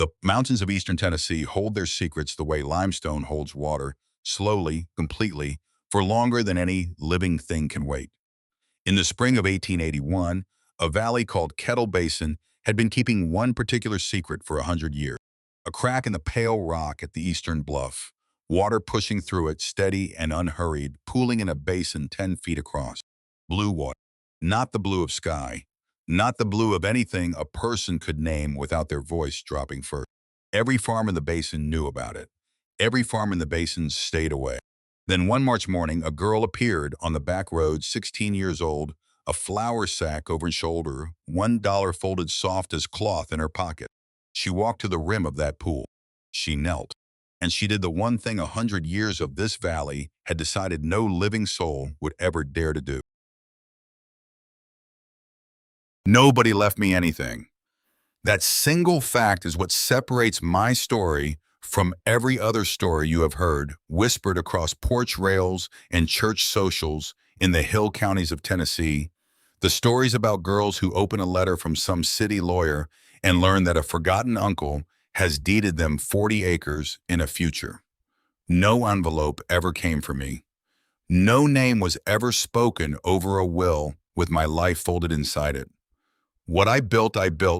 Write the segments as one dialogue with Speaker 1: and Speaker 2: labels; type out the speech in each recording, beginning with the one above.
Speaker 1: The mountains of eastern Tennessee hold their secrets the way limestone holds water, slowly, completely, for longer than any living thing can wait. In the spring of 1881, a valley called Kettle Basin had been keeping one particular secret for 100 years. A crack in the pale rock at the eastern bluff, water pushing through it steady and unhurried, pooling in a basin 10 feet across. Blue water. Not the blue of sky. Not the blue of anything a person could name without their voice dropping first. Every farm in the basin knew about it. Every farm in the basin stayed away. Then one March morning, a girl appeared on the back road, 16 years old, a flour sack over her shoulder, $1 folded soft as cloth in her pocket. She walked to the rim of that pool. She knelt. And she did the one thing 100 years of this valley had decided no living soul would ever dare to do. Nobody left me anything. That single fact is what separates my story from every other story you have heard whispered across porch rails and church socials in the hill counties of Tennessee. The stories about girls who open a letter from some city lawyer and learn that a forgotten uncle has deeded them 40 acres in a future. No envelope ever came for me. No name was ever spoken over a will with my life folded inside it. What I built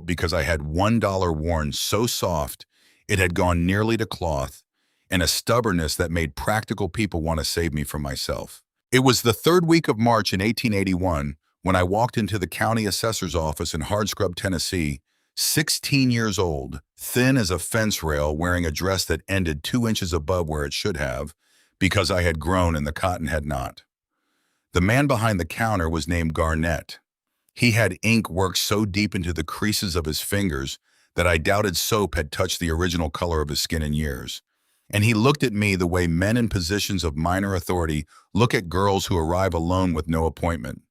Speaker 1: because I had $1 worn so soft it had gone nearly to cloth, and a stubbornness that made practical people want to save me from myself. It was the third week of March in 1881 when I walked into the county assessor's office in Hardscrub, Tennessee, 16 years old, thin as a fence rail, wearing a dress that ended 2 inches above where it should have, because I had grown and the cotton had not. The man behind the counter was named Garnett. He had ink worked so deep into the creases of his fingers that I doubted soap had touched the original color of his skin in years. And he looked at me the way men in positions of minor authority look at girls who arrive alone with no appointment.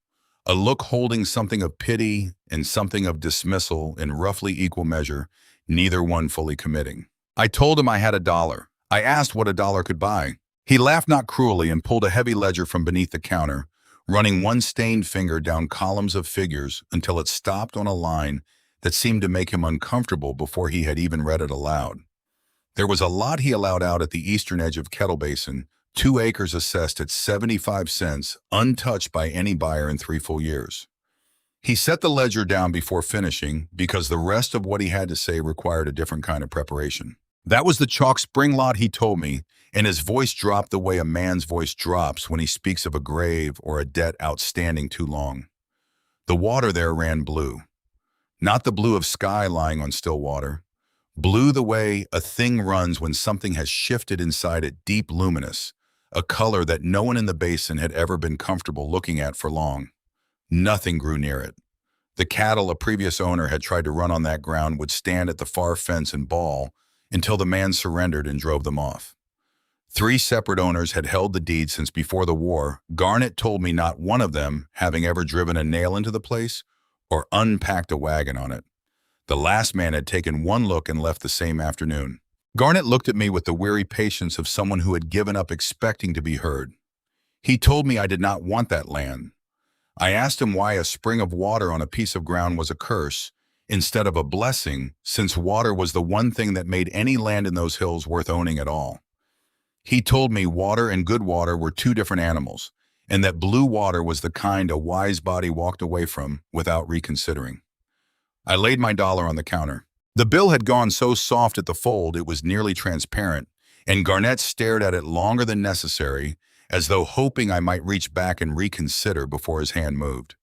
Speaker 1: A look holding something of pity and something of dismissal in roughly equal measure, neither one fully committing. I told him I had $1. I asked what $1 could buy. He laughed not cruelly and pulled a heavy ledger from beneath the counter, running one stained finger down columns of figures until it stopped on a line that seemed to make him uncomfortable before he had even read it aloud. There was a lot he allowed out at the eastern edge of Kettle Basin, 2 acres assessed at 75 cents, untouched by any buyer in 3 full years. He set the ledger down before finishing because the rest of what he had to say required a different kind of preparation. That was the chalk spring lot, he told me, and his voice dropped the way a man's voice drops when he speaks of a grave or a debt outstanding too long. The water there ran blue. Not the blue of sky lying on still water. Blue the way a thing runs when something has shifted inside it, deep luminous, a color that no one in the basin had ever been comfortable looking at for long. Nothing grew near it. The cattle a previous owner had tried to run on that ground would stand at the far fence and bawl until the man surrendered and drove them off. 3 separate owners had held the deed since before the war. Garnett told me not one of them having ever driven a nail into the place or unpacked a wagon on it. The last man had taken one look and left the same afternoon. Garnett looked at me with the weary patience of someone who had given up expecting to be heard. He told me I did not want that land. I asked him why a spring of water on a piece of ground was a curse instead of a blessing, since water was the one thing that made any land in those hills worth owning at all. He told me water and good water were 2 different animals, and that blue water was the kind a wise body walked away from without reconsidering. I laid my $1 on the counter. The bill had gone so soft at the fold it was nearly transparent, and Garnett stared at it longer than necessary, as though hoping I might reach back and reconsider before his hand moved.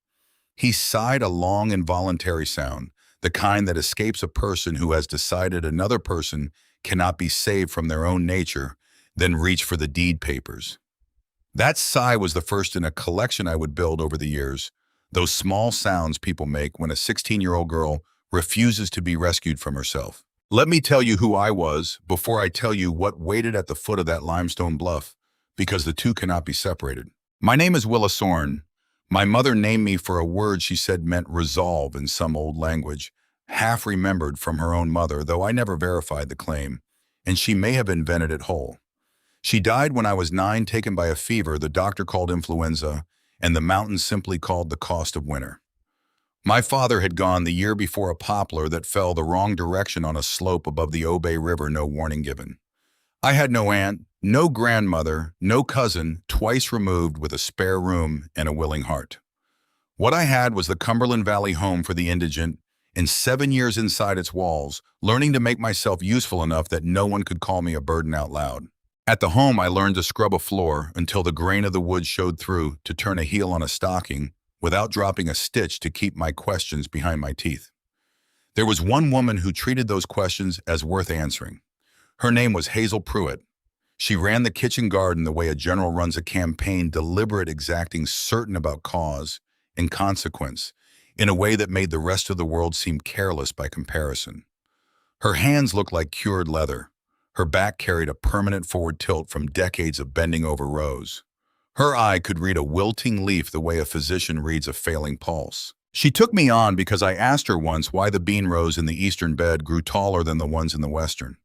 Speaker 1: He sighed a long involuntary sound, the kind that escapes a person who has decided another person cannot be saved from their own nature, then reach for the deed papers. That sigh was the first in a collection I would build over the years, those small sounds people make when a 16-year-old girl refuses to be rescued from herself. Let me tell you who I was before I tell you what waited at the foot of that limestone bluff, because the two cannot be separated. My name is Willa Sorn. My mother named me for a word she said meant resolve in some old language, half remembered from her own mother, though I never verified the claim, and she may have invented it whole. She died when I was 9, taken by a fever the doctor called influenza, and the mountains simply called the cost of winter. My father had gone the year before a poplar that fell the wrong direction on a slope above the Obey River, no warning given. I had no aunt, no grandmother, no cousin, twice removed with a spare room and a willing heart. What I had was the Cumberland Valley home for the indigent, and 7 years inside its walls, learning to make myself useful enough that no one could call me a burden out loud. At the home, I learned to scrub a floor until the grain of the wood showed through, to turn a heel on a stocking without dropping a stitch, to keep my questions behind my teeth. There was one woman who treated those questions as worth answering. Her name was Hazel Pruitt. She ran the kitchen garden the way a general runs a campaign, deliberate, exacting, certain about cause and consequence, in a way that made the rest of the world seem careless by comparison. Her hands looked like cured leather. Her back carried a permanent forward tilt from decades of bending over rows. Her eye could read a wilting leaf the way a physician reads a failing pulse. She took me on because I asked her once why the bean rows in the eastern bed grew taller than the ones in the western.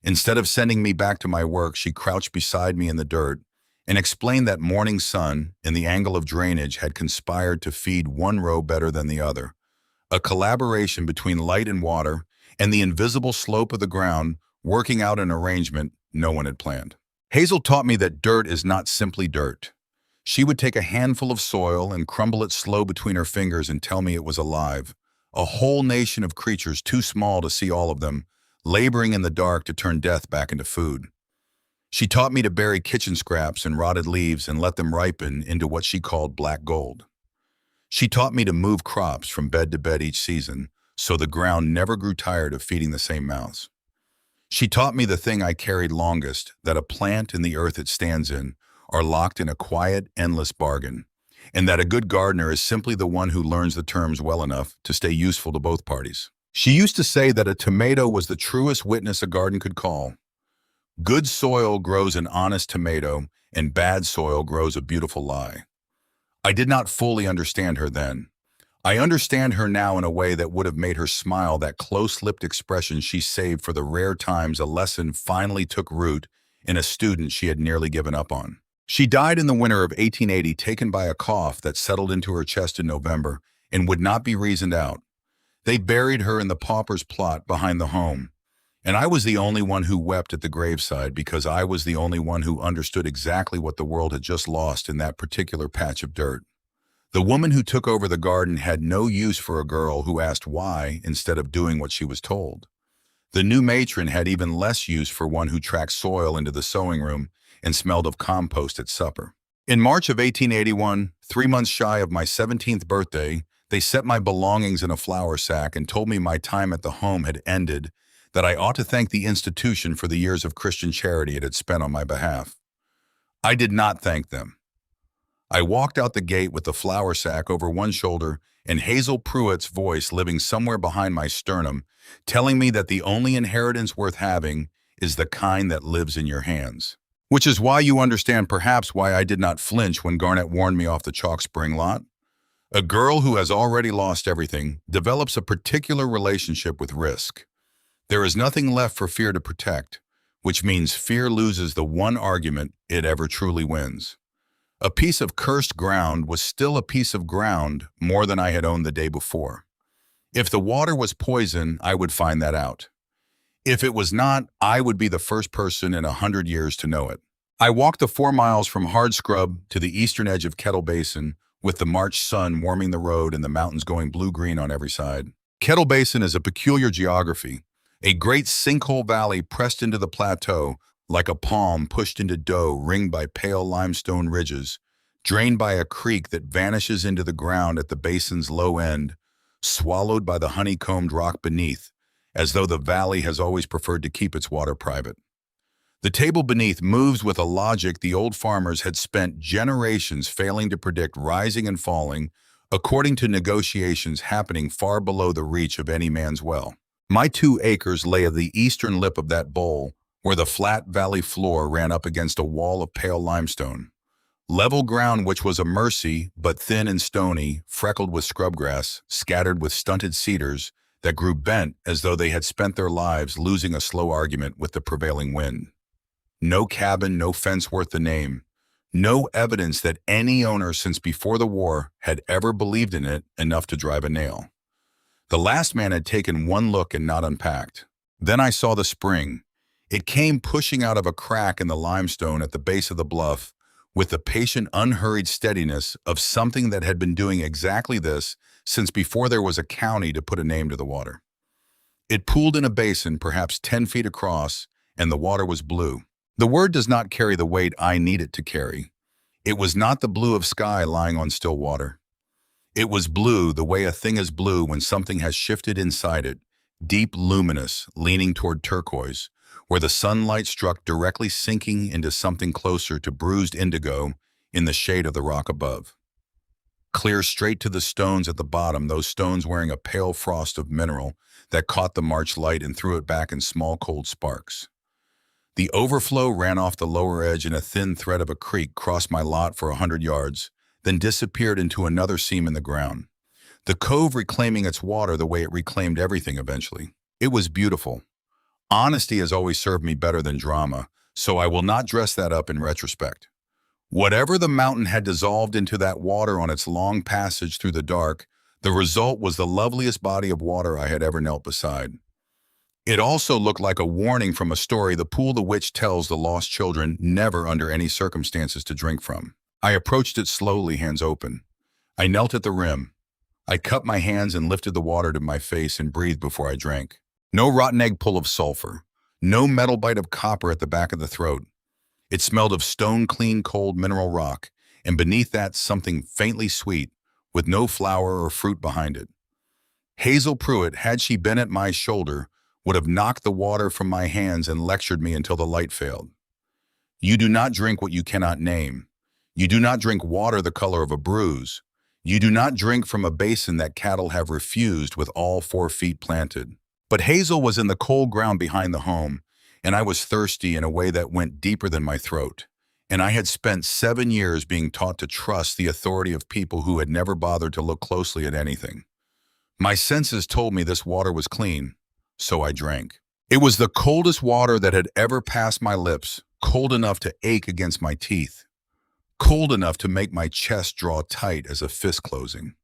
Speaker 1: Instead of sending me back to my work, she crouched beside me in the dirt and explained that morning sun and the angle of drainage had conspired to feed one row better than the other, a collaboration between light and water and the invisible slope of the ground working out an arrangement no one had planned. Hazel taught me that dirt is not simply dirt. She would take a handful of soil and crumble it slow between her fingers and tell me it was alive, a whole nation of creatures too small to see all of them, laboring in the dark to turn death back into food. She taught me to bury kitchen scraps and rotted leaves and let them ripen into what she called black gold. She taught me to move crops from bed to bed each season, so the ground never grew tired of feeding the same mouths. She taught me the thing I carried longest, that a plant and the earth it stands in are locked in a quiet, endless bargain, and that a good gardener is simply the one who learns the terms well enough to stay useful to both parties. She used to say that a tomato was the truest witness a garden could call. Good soil grows an honest tomato, and bad soil grows a beautiful lie. I did not fully understand her then. I understand her now in a way that would have made her smile, that close-lipped expression she saved for the rare times a lesson finally took root in a student she had nearly given up on. She died in the winter of 1880, taken by a cough that settled into her chest in November and would not be reasoned out. They buried her in the pauper's plot behind the home, and I was the only one who wept at the graveside because I was the only one who understood exactly what the world had just lost in that particular patch of dirt. The woman who took over the garden had no use for a girl who asked why instead of doing what she was told. The new matron had even less use for one who tracked soil into the sewing room and smelled of compost at supper. In March of 1881, 3 months shy of my 17th birthday, they set my belongings in a flour sack and told me my time at the home had ended, that I ought to thank the institution for the years of Christian charity it had spent on my behalf. I did not thank them. I walked out the gate with the flour sack over one shoulder and Hazel Pruitt's voice living somewhere behind my sternum, telling me that the only inheritance worth having is the kind that lives in your hands. Which is why you understand perhaps why I did not flinch when Garnett warned me off the chalk spring lot. A girl who has already lost everything develops a particular relationship with risk. There is nothing left for fear to protect, which means fear loses the one argument it ever truly wins. A piece of cursed ground was still a piece of ground more than I had owned the day before. If the water was poison, I would find that out. If it was not, I would be the first person in 100 years to know it. I walked the 4 miles from Hard Scrub to the eastern edge of Kettle Basin, with the March sun warming the road and the mountains going blue-green on every side. Kettle Basin is a peculiar geography, a great sinkhole valley pressed into the plateau, like a palm pushed into dough, ringed by pale limestone ridges, drained by a creek that vanishes into the ground at the basin's low end, swallowed by the honeycombed rock beneath, as though the valley has always preferred to keep its water private. The table beneath moves with a logic the old farmers had spent generations failing to predict, rising and falling, according to negotiations happening far below the reach of any man's well. My 2 acres lay at the eastern lip of that bowl, where the flat valley floor ran up against a wall of pale limestone. Level ground which was a mercy, but thin and stony, freckled with scrubgrass, scattered with stunted cedars that grew bent as though they had spent their lives losing a slow argument with the prevailing wind. No cabin, no fence worth the name, No evidence that any owner since before the war had ever believed in it enough to drive a nail. The last man had taken one look and not unpacked. Then I saw the spring. It came pushing out of a crack in the limestone at the base of the bluff with the patient, unhurried steadiness of something that had been doing exactly this since before there was a county to put a name to the water. It pooled in a basin perhaps 10 feet across, and the water was blue. The word does not carry the weight I need it to carry. It was not the blue of sky lying on still water. It was blue the way a thing is blue when something has shifted inside it, deep luminous, leaning toward turquoise, where the sunlight struck directly sinking into something closer to bruised indigo in the shade of the rock above. Clear straight to the stones at the bottom, those stones wearing a pale frost of mineral that caught the March light and threw it back in small cold sparks. The overflow ran off the lower edge, and a thin thread of a creek crossed my lot for 100 yards, then disappeared into another seam in the ground. The cove reclaiming its water the way it reclaimed everything eventually. It was beautiful. Honesty has always served me better than drama, so I will not dress that up in retrospect. Whatever the mountain had dissolved into that water on its long passage through the dark, the result was the loveliest body of water I had ever knelt beside. It also looked like a warning from a story the pool the witch tells the lost children never under any circumstances to drink from. I approached it slowly, hands open. I knelt at the rim. I cupped my hands and lifted the water to my face and breathed before I drank. No rotten egg pull of sulfur. No metal bite of copper at the back of the throat. It smelled of stone-clean cold mineral rock, and beneath that something faintly sweet, with no flower or fruit behind it. Hazel Pruitt, had she been at my shoulder, would have knocked the water from my hands and lectured me until the light failed. You do not drink what you cannot name. You do not drink water the color of a bruise. You do not drink from a basin that cattle have refused with all 4 feet planted. But Hazel was in the cold ground behind the home, and I was thirsty in a way that went deeper than my throat. And I had spent 7 years being taught to trust the authority of people who had never bothered to look closely at anything. My senses told me this water was clean, so I drank. It was the coldest water that had ever passed my lips, cold enough to ache against my teeth, cold enough to make my chest draw tight as a fist closing.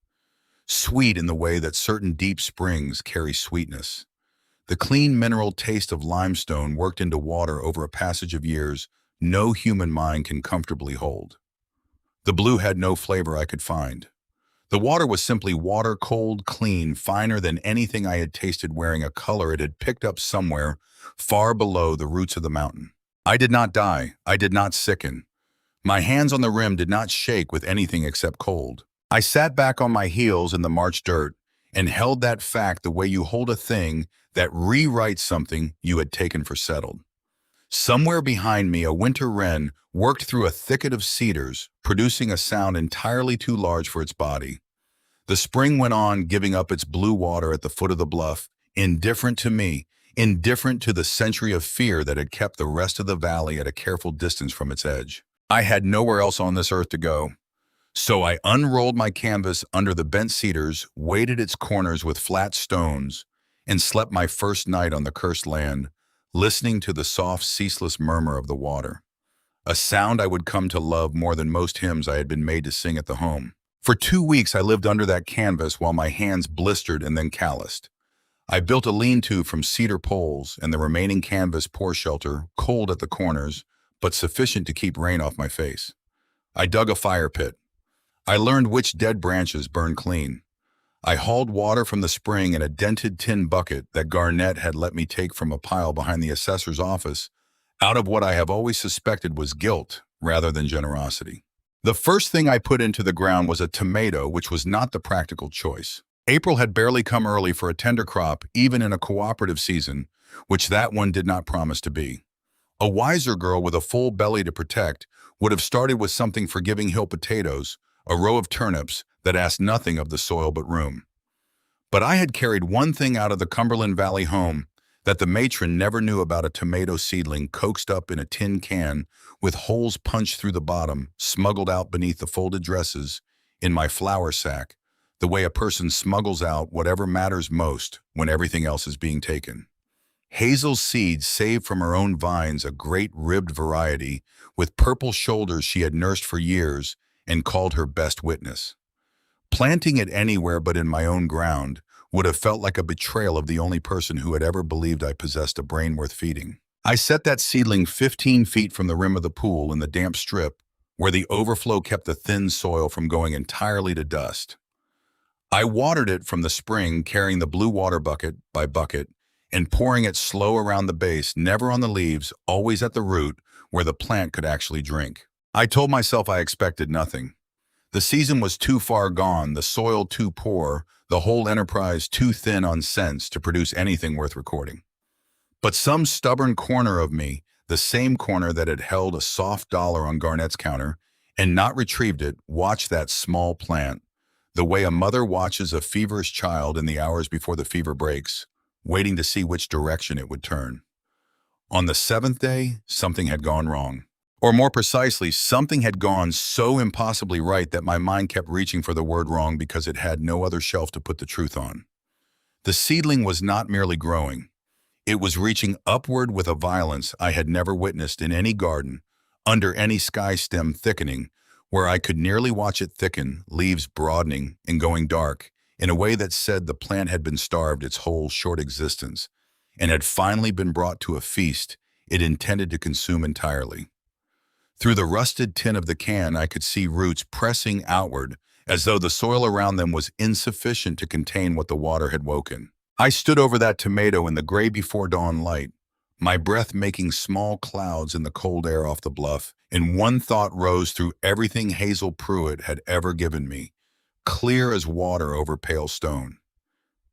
Speaker 1: Sweet in the way that certain deep springs carry sweetness. The clean mineral taste of limestone worked into water over a passage of years no human mind can comfortably hold. The blue had no flavor I could find. The water was simply water, cold, clean, finer than anything I had tasted, wearing a color it had picked up somewhere far below the roots of the mountain. I did not die. I did not sicken. My hands on the rim did not shake with anything except cold. I sat back on my heels in the March dirt and held that fact the way you hold a thing that rewrites something you had taken for settled. Somewhere behind me, a winter wren worked through a thicket of cedars, producing a sound entirely too large for its body. The spring went on, giving up its blue water at the foot of the bluff, indifferent to me, indifferent to the century of fear that had kept the rest of the valley at a careful distance from its edge. I had nowhere else on this earth to go. So I unrolled my canvas under the bent cedars, weighted its corners with flat stones, and slept my first night on the cursed land, listening to the soft, ceaseless murmur of the water. A sound I would come to love more than most hymns I had been made to sing at the home. For 2 weeks I lived under that canvas while my hands blistered and then calloused. I built a lean-to from cedar poles and the remaining canvas pour shelter, cold at the corners, but sufficient to keep rain off my face. I dug a fire pit. I learned which dead branches burned clean. I hauled water from the spring in a dented tin bucket that Garnett had let me take from a pile behind the assessor's office, out of what I have always suspected was guilt rather than generosity. The first thing I put into the ground was a tomato, which was not the practical choice. April had barely come early for a tender crop, even in a cooperative season, which that one did not promise to be. A wiser girl with a full belly to protect would have started with something forgiving hill potatoes, a row of turnips that asked nothing of the soil but room. But I had carried one thing out of the Cumberland Valley home that the matron never knew about: a tomato seedling coaxed up in a tin can with holes punched through the bottom, smuggled out beneath the folded dresses, in my flour sack, the way a person smuggles out whatever matters most when everything else is being taken. Hazel's seeds saved from her own vines, a great ribbed variety, with purple shoulders she had nursed for years and called her best witness. Planting it anywhere but in my own ground would have felt like a betrayal of the only person who had ever believed I possessed a brain worth feeding. I set that seedling 15 feet from the rim of the pool in the damp strip, where the overflow kept the thin soil from going entirely to dust. I watered it from the spring, carrying the blue water bucket by bucket and pouring it slow around the base, never on the leaves, always at the root, where the plant could actually drink. I told myself I expected nothing. The season was too far gone, the soil too poor, the whole enterprise too thin on sense to produce anything worth recording. But some stubborn corner of me, the same corner that had held a soft dollar on Garnett's counter and not retrieved it, watched that small plant, the way a mother watches a feverish child in the hours before the fever breaks, waiting to see which direction it would turn. On the seventh day, something had gone wrong. Or more precisely, something had gone so impossibly right that my mind kept reaching for the word wrong because it had no other shelf to put the truth on. The seedling was not merely growing. It was reaching upward with a violence I had never witnessed in any garden, under any sky stem thickening, where I could nearly watch it thicken, leaves broadening and going dark, in a way that said the plant had been starved its whole short existence, and had finally been brought to a feast it intended to consume entirely. Through the rusted tin of the can, I could see roots pressing outward, as though the soil around them was insufficient to contain what the water had woken. I stood over that tomato in the gray before dawn light, my breath making small clouds in the cold air off the bluff, and one thought rose through everything Hazel Pruitt had ever given me, clear as water over pale stone.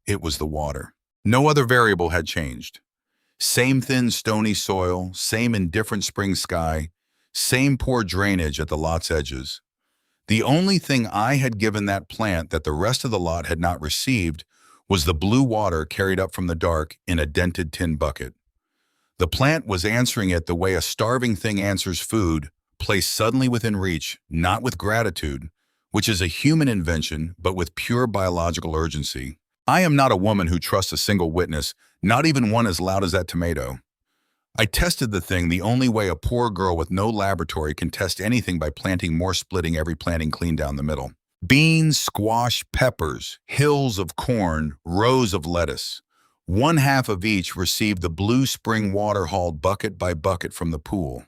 Speaker 1: It was the water. No other variable had changed. Same thin stony soil, same indifferent spring sky, same poor drainage at the lot's edges. The only thing I had given that plant that the rest of the lot had not received was the blue water carried up from the dark in a dented tin bucket. The plant was answering it the way a starving thing answers food, placed suddenly within reach, not with gratitude, which is a human invention, but with pure biological urgency. I am not a woman who trusts a single witness, not even one as loud as that tomato. I tested the thing the only way a poor girl with no laboratory can test anything, by planting more, splitting every planting clean down the middle. Beans, squash, peppers, hills of corn, rows of lettuce. One half of each received the blue spring water hauled bucket by bucket from the pool.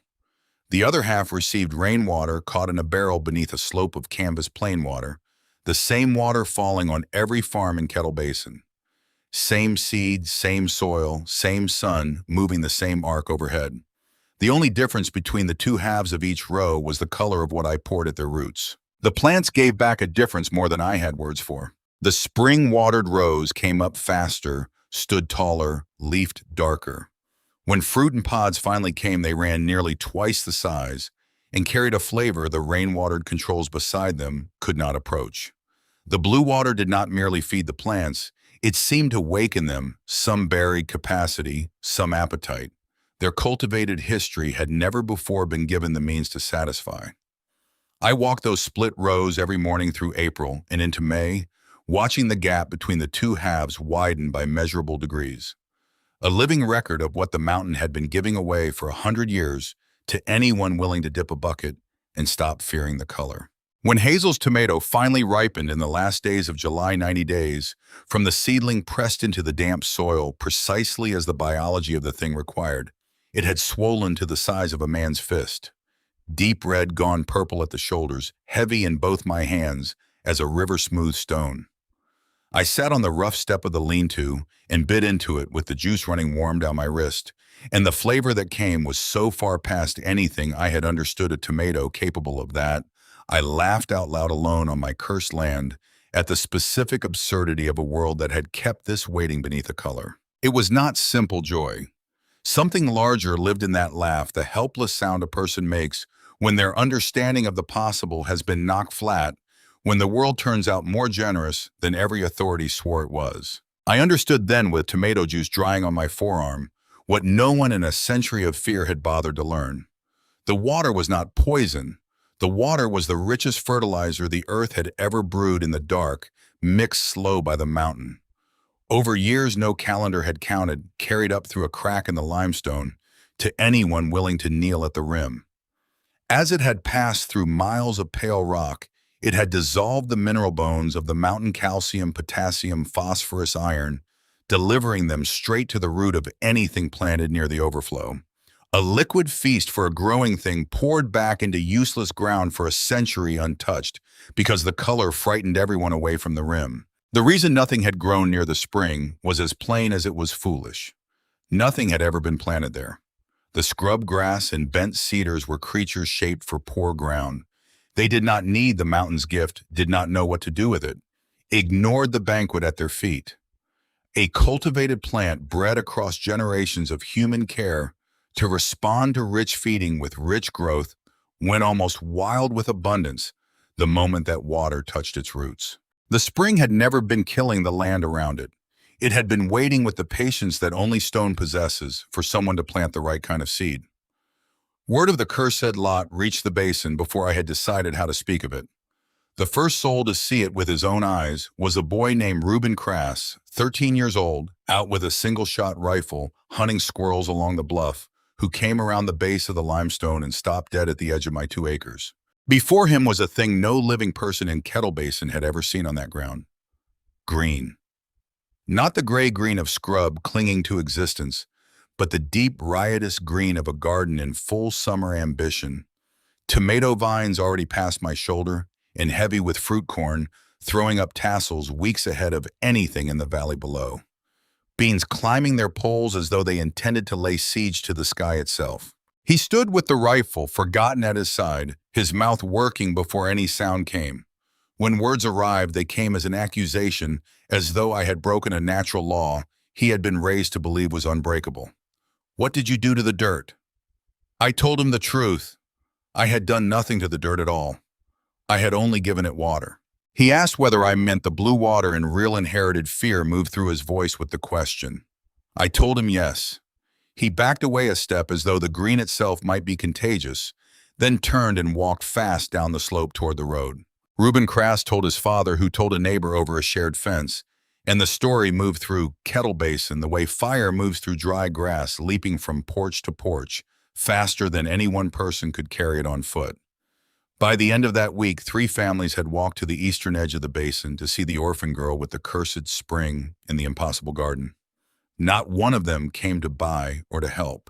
Speaker 1: The other half received rainwater caught in a barrel beneath a slope of canvas plain water, the same water falling on every farm in Kettle Basin. Same seed, same soil, same sun, moving the same arc overhead. The only difference between the two halves of each row was the color of what I poured at their roots. The plants gave back a difference more than I had words for. The spring-watered rows came up faster, stood taller, leafed darker. When fruit and pods finally came, they ran nearly twice the size and carried a flavor the rain-watered controls beside them could not approach. The blue water did not merely feed the plants, it seemed to waken them, some buried capacity, some appetite. Their cultivated history had never before been given the means to satisfy. I walked those split rows every morning through April and into May, watching the gap between the two halves widen by measurable degrees. A living record of what the mountain had been giving away for 100 years to anyone willing to dip a bucket and stop fearing the color. When Hazel's tomato finally ripened in the last days of July, 90 days, from the seedling pressed into the damp soil precisely as the biology of the thing required, it had swollen to the size of a man's fist. Deep red, gone purple at the shoulders, heavy in both my hands as a river-smooth stone. I sat on the rough step of the lean-to and bit into it with the juice running warm down my wrist, and the flavor that came was so far past anything I had understood a tomato capable of that I laughed out loud alone on my cursed land at the specific absurdity of a world that had kept this waiting beneath a color. It was not simple joy. Something larger lived in that laugh, the helpless sound a person makes when their understanding of the possible has been knocked flat, when the world turns out more generous than every authority swore it was. I understood then, with tomato juice drying on my forearm, what no one in a century of fear had bothered to learn. The water was not poison. The water was the richest fertilizer the earth had ever brewed in the dark, mixed slow by the mountain. Over years no calendar had counted, carried up through a crack in the limestone, to anyone willing to kneel at the rim. As it had passed through miles of pale rock, it had dissolved the mineral bones of the mountain calcium, potassium, phosphorus, iron, delivering them straight to the root of anything planted near the overflow. A liquid feast for a growing thing poured back into useless ground for a century untouched, because the color frightened everyone away from the rim. The reason nothing had grown near the spring was as plain as it was foolish. Nothing had ever been planted there. The scrub grass and bent cedars were creatures shaped for poor ground. They did not need the mountain's gift, did not know what to do with it, ignored the banquet at their feet. A cultivated plant bred across generations of human care to respond to rich feeding with rich growth went almost wild with abundance the moment that water touched its roots. The spring had never been killing the land around it. It had been waiting with the patience that only stone possesses for someone to plant the right kind of seed. Word of the cursed lot reached the basin before I had decided how to speak of it. The first soul to see it with his own eyes was a boy named Reuben Crass, 13 years old, out with a single-shot rifle, hunting squirrels along the bluff, who came around the base of the limestone and stopped dead at the edge of my 2 acres. Before him was a thing no living person in Kettle Basin had ever seen on that ground. Green. Not the gray-green of scrub clinging to existence, but the deep, riotous green of a garden in full summer ambition. Tomato vines already past my shoulder, and heavy with fruit corn, throwing up tassels weeks ahead of anything in the valley below. Beans climbing their poles as though they intended to lay siege to the sky itself. He stood with the rifle, forgotten at his side, his mouth working before any sound came. When words arrived, they came as an accusation, as though I had broken a natural law he had been raised to believe was unbreakable. "What did you do to the dirt?" I told him the truth. I had done nothing to the dirt at all. I had only given it water. He asked whether I meant the blue water, and real inherited fear moved through his voice with the question. I told him yes. He backed away a step as though the green itself might be contagious, then turned and walked fast down the slope toward the road. Reuben Crass told his father, who told a neighbor over a shared fence, and the story moved through Kettle Basin the way fire moves through dry grass, leaping from porch to porch, faster than any one person could carry it on foot. By the end of that week, 3 families had walked to the eastern edge of the basin to see the orphan girl with the cursed spring and the impossible garden. Not one of them came to buy or to help.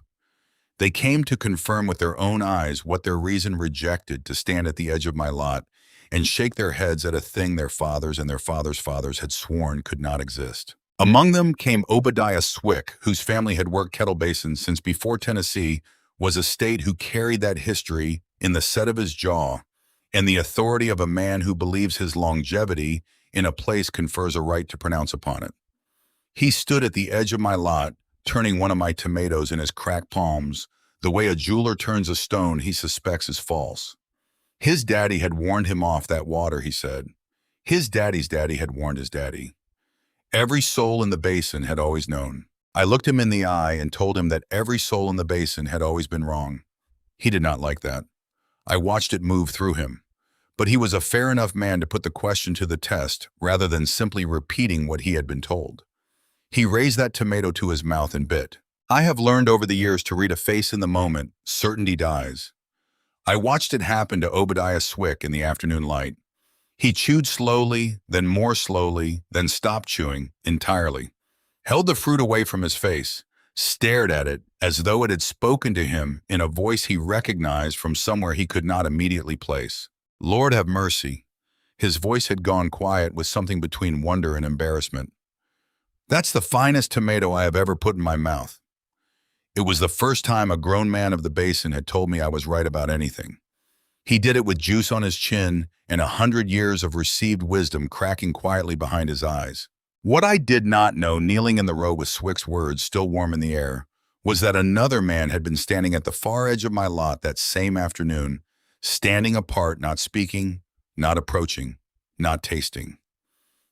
Speaker 1: They came to confirm with their own eyes what their reason rejected, to stand at the edge of my lot and shake their heads at a thing their fathers and their fathers' fathers had sworn could not exist. Among them came Obadiah Swick, whose family had worked Kettle Basin since before Tennessee was a state, who carried that history in the set of his jaw and the authority of a man who believes his longevity in a place confers a right to pronounce upon it. He stood at the edge of my lot, turning one of my tomatoes in his cracked palms, the way a jeweler turns a stone he suspects is false. His daddy had warned him off that water, he said. His daddy's daddy had warned his daddy. Every soul in the basin had always known. I looked him in the eye and told him that every soul in the basin had always been wrong. He did not like that. I watched it move through him. But he was a fair enough man to put the question to the test rather than simply repeating what he had been told. He raised that tomato to his mouth and bit. I have learned over the years to read a face in the moment. Certainty dies. I watched it happen to Obadiah Swick in the afternoon light. He chewed slowly, then more slowly, then stopped chewing entirely, held the fruit away from his face, stared at it as though it had spoken to him in a voice he recognized from somewhere he could not immediately place. Lord have mercy. His voice had gone quiet with something between wonder and embarrassment. That's the finest tomato I have ever put in my mouth. It was the first time a grown man of the basin had told me I was right about anything. He did it with juice on his chin and 100 years of received wisdom cracking quietly behind his eyes. What I did not know, kneeling in the row with Swick's words still warm in the air, was that another man had been standing at the far edge of my lot that same afternoon, standing apart, not speaking, not approaching, not tasting.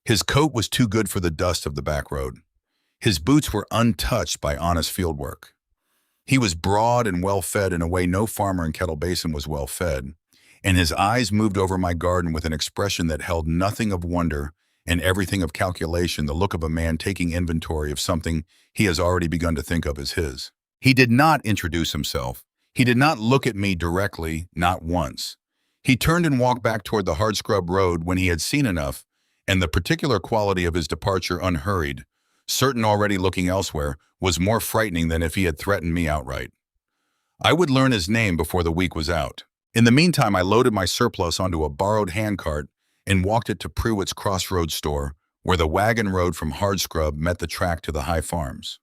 Speaker 1: His coat was too good for the dust of the back road. His boots were untouched by honest fieldwork. He was broad and well-fed in a way no farmer in Kettle Basin was well-fed, and his eyes moved over my garden with an expression that held nothing of wonder and everything of calculation, the look of a man taking inventory of something he has already begun to think of as his. He did not introduce himself. He did not look at me directly, not once. He turned and walked back toward the hardscrub road when he had seen enough, and the particular quality of his departure unhurried, certain already looking elsewhere, was more frightening than if he had threatened me outright. I would learn his name before the week was out. In the meantime, I loaded my surplus onto a borrowed handcart and walked it to Prewitt's crossroads store, where the wagon road from Hardscrub met the track to the high farms.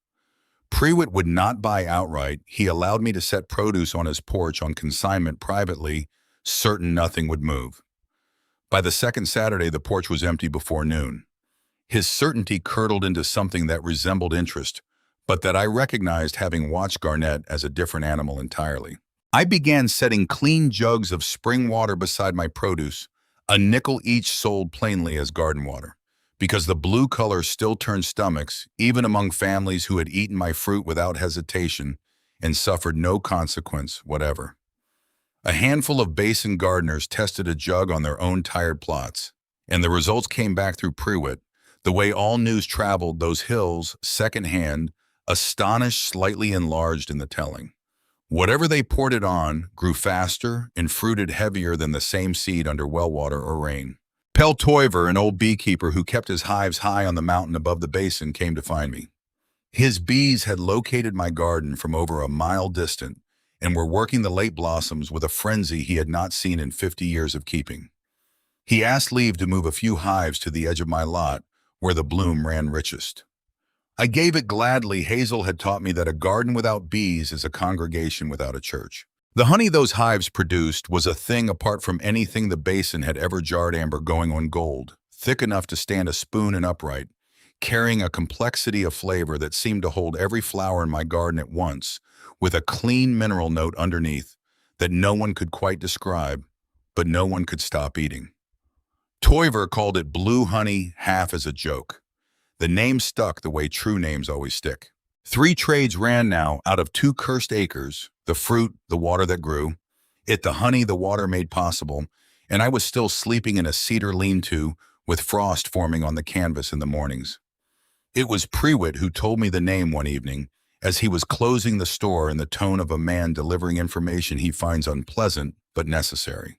Speaker 1: Prewitt would not buy outright. He allowed me to set produce on his porch on consignment privately, certain nothing would move. By the second Saturday, the porch was empty before noon. His certainty curdled into something that resembled interest, but that I recognized having watched Garnett as a different animal entirely. I began setting clean jugs of spring water beside my produce, a nickel each sold plainly as garden water, because the blue color still turned stomachs, even among families who had eaten my fruit without hesitation and suffered no consequence whatever. A handful of basin gardeners tested a jug on their own tired plots, and the results came back through Prewitt, the way all news traveled those hills, secondhand, astonished, slightly enlarged in the telling. Whatever they poured it on grew faster and fruited heavier than the same seed under well water or rain. Pell Toiver, an old beekeeper who kept his hives high on the mountain above the basin, came to find me. His bees had located my garden from over a mile distant and were working the late blossoms with a frenzy he had not seen in 50 years of keeping. He asked leave to move a few hives to the edge of my lot, where the bloom ran richest. I gave it gladly. Hazel had taught me that a garden without bees is a congregation without a church. The honey those hives produced was a thing apart from anything the basin had ever jarred, amber going on gold, thick enough to stand a spoon and upright, carrying a complexity of flavor that seemed to hold every flower in my garden at once, with a clean mineral note underneath that no one could quite describe, but no one could stop eating. Toiver called it blue honey, half as a joke. The name stuck the way true names always stick. 3 trades ran now out of 2 cursed acres, the fruit, the water that grew, it the honey the water made possible, and I was still sleeping in a cedar lean-to with frost forming on the canvas in the mornings. It was Prewitt who told me the name one evening, as he was closing the store in the tone of a man delivering information he finds unpleasant but necessary.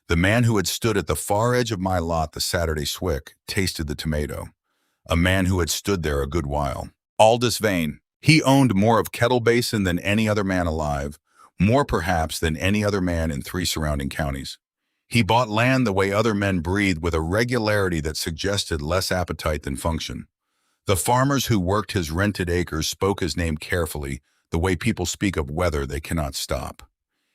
Speaker 1: The man who had stood at the far edge of my lot the Saturday Swick tasted the tomato. A man who had stood there a good while. Aldous Vane. He owned more of Kettle Basin than any other man alive, more perhaps than any other man in 3 surrounding counties. He bought land the way other men breathed, with a regularity that suggested less appetite than function. The farmers who worked his rented acres spoke his name carefully, the way people speak of weather they cannot stop.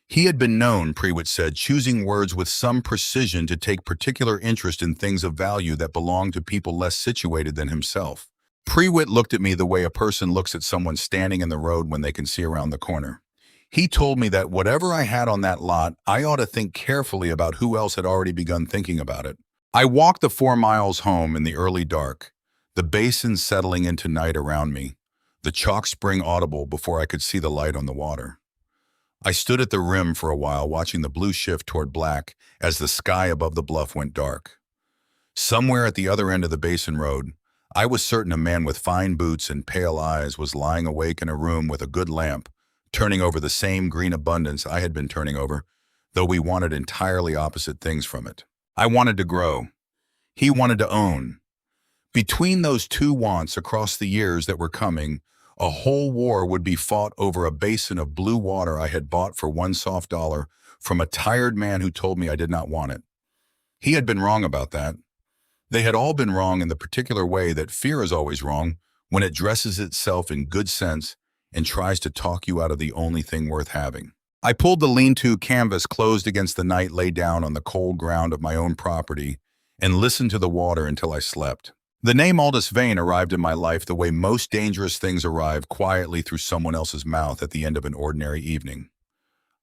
Speaker 1: He had been known, Prewitt said, choosing words with some precision, to take particular interest in things of value that belonged to people less situated than himself. Prewitt looked at me the way a person looks at someone standing in the road when they can see around the corner. He told me that whatever I had on that lot, I ought to think carefully about who else had already begun thinking about it. I walked the 4 miles home in the early dark, the basin settling into night around me, the chalk spring audible before I could see the light on the water. I stood at the rim for a while, watching the blue shift toward black as the sky above the bluff went dark. Somewhere at the other end of the basin road, I was certain a man with fine boots and pale eyes was lying awake in a room with a good lamp, turning over the same green abundance I had been turning over, though we wanted entirely opposite things from it. I wanted to grow. He wanted to own. Between those 2 wants across the years that were coming, a whole war would be fought over a basin of blue water I had bought for $1 soft from a tired man who told me I did not want it. He had been wrong about that. They had all been wrong in the particular way that fear is always wrong when it dresses itself in good sense and tries to talk you out of the only thing worth having. I pulled the lean-to canvas closed against the night, lay down on the cold ground of my own property, and listened to the water until I slept. The name Aldous Vane arrived in my life the way most dangerous things arrive, quietly through someone else's mouth at the end of an ordinary evening.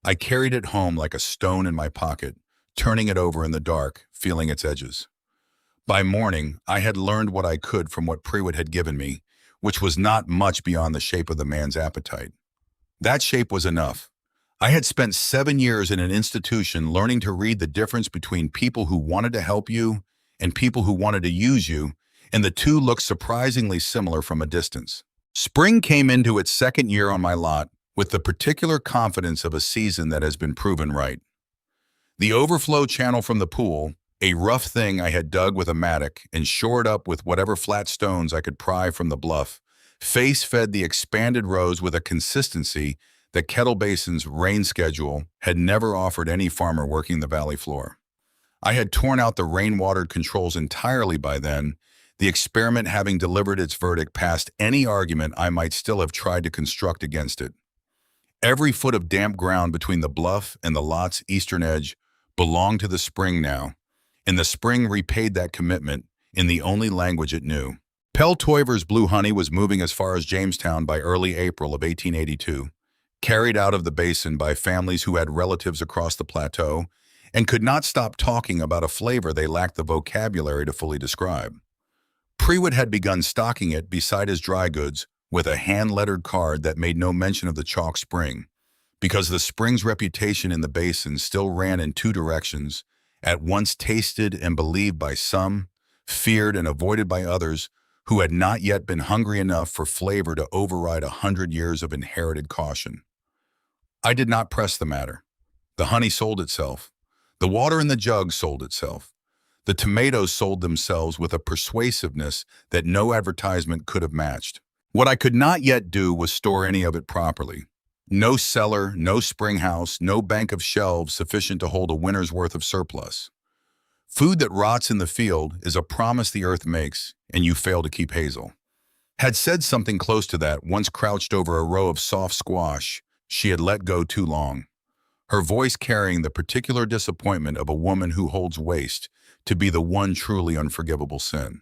Speaker 1: I carried it home like a stone in my pocket, turning it over in the dark, feeling its edges. By morning, I had learned what I could from what Prewitt had given me, which was not much beyond the shape of the man's appetite. That shape was enough. I had spent 7 years in an institution learning to read the difference between people who wanted to help you and people who wanted to use you, and the two looked surprisingly similar from a distance. Spring came into its second year on my lot with the particular confidence of a season that has been proven right. The overflow channel from the pool, a rough thing I had dug with a mattock and shored up with whatever flat stones I could pry from the bluff, face-fed the expanded rows with a consistency that Kettle Basin's rain schedule had never offered any farmer working the valley floor. I had torn out the rainwater controls entirely by then, the experiment having delivered its verdict past any argument I might still have tried to construct against it. Every foot of damp ground between the bluff and the lot's eastern edge belonged to the spring now, and the spring repaid that commitment in the only language it knew. Peltoiver's blue honey was moving as far as Jamestown by early April of 1882, carried out of the basin by families who had relatives across the plateau and could not stop talking about a flavor they lacked the vocabulary to fully describe. Prewitt had begun stocking it beside his dry goods with a hand-lettered card that made no mention of the chalk spring, because the spring's reputation in the basin still ran in two directions, at once tasted and believed by some, feared and avoided by others who had not yet been hungry enough for flavor to override 100 years of inherited caution. I did not press the matter. The honey sold itself. The water in the jug sold itself. The tomatoes sold themselves with a persuasiveness that no advertisement could have matched. What I could not yet do was store any of it properly. No cellar, no spring house, no bank of shelves sufficient to hold a winter's worth of surplus. Food that rots in the field is a promise the earth makes, and you fail to keep Hazel. Had said something close to that once crouched over a row of soft squash she had let go too long, her voice carrying the particular disappointment of a woman who holds waste to be the one truly unforgivable sin.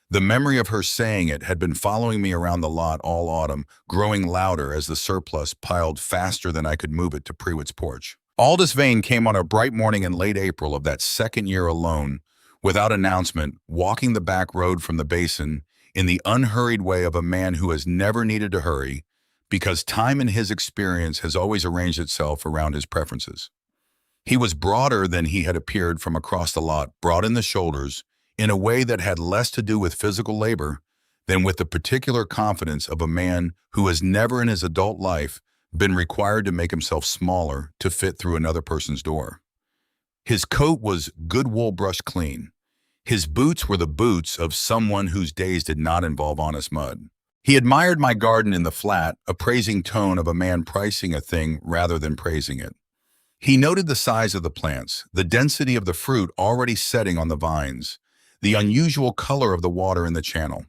Speaker 1: The memory of her saying it had been following me around the lot all autumn, growing louder as the surplus piled faster than I could move it to Prewitt's porch. Aldous Vane came on a bright morning in late April of that second year alone, without announcement, walking the back road from the basin in the unhurried way of a man who has never needed to hurry, because time in his experience has always arranged itself around his preferences. He was broader than he had appeared from across the lot, broad in the shoulders, in a way that had less to do with physical labor than with the particular confidence of a man who has never in his adult life been required to make himself smaller to fit through another person's door. His coat was good wool brushed clean. His boots were the boots of someone whose days did not involve honest mud. He admired my garden in the flat, appraising tone of a man pricing a thing rather than praising it. He noted the size of the plants, the density of the fruit already setting on the vines, the unusual color of the water in the channel,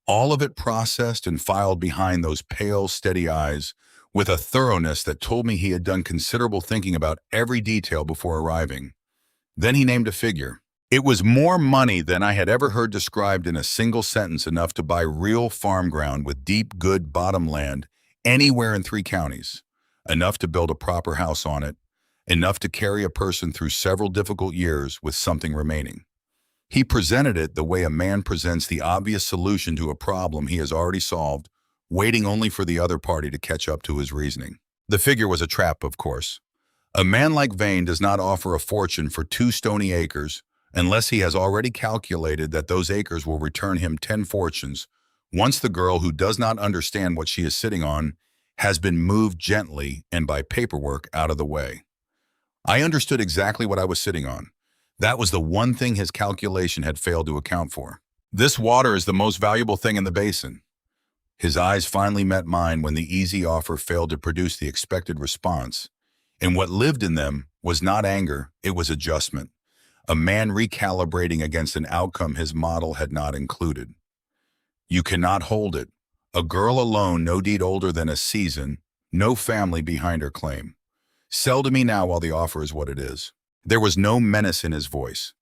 Speaker 1: all of it processed and filed behind those pale, steady eyes with a thoroughness that told me he had done considerable thinking about every detail before arriving. Then he named a figure. It was more money than I had ever heard described in a single sentence, enough to buy real farm ground with deep, good bottom land anywhere in 3 counties, enough to build a proper house on it, enough to carry a person through several difficult years with something remaining. He presented it the way a man presents the obvious solution to a problem he has already solved, waiting only for the other party to catch up to his reasoning. The figure was a trap, of course. A man like Vane does not offer a fortune for 2 stony acres unless he has already calculated that those acres will return him 10 fortunes once the girl who does not understand what she is sitting on has been moved gently and by paperwork out of the way. I understood exactly what I was sitting on. That was the one thing his calculation had failed to account for. This water is the most valuable thing in the basin. His eyes finally met mine when the easy offer failed to produce the expected response, and what lived in them was not anger, it was adjustment, a man recalibrating against an outcome his model had not included. You cannot hold it. A girl alone, no deed older than a season, no family behind her claim. Sell to me now while the offer is what it is. There was no menace in his voice.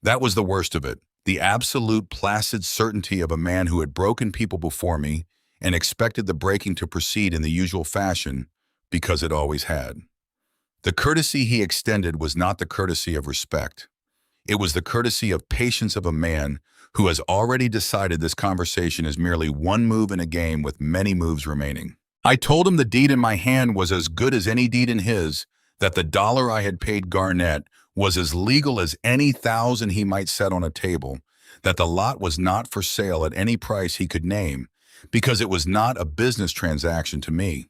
Speaker 1: That was the worst of it, the absolute placid certainty of a man who had broken people before me and expected the breaking to proceed in the usual fashion because it always had. The courtesy he extended was not the courtesy of respect. It was the courtesy of patience of a man who has already decided this conversation is merely one move in a game with many moves remaining. I told him the deed in my hand was as good as any deed in his, that the dollar I had paid Garnett was as legal as any thousand he might set on a table, that the lot was not for sale at any price he could name, because it was not a business transaction to me.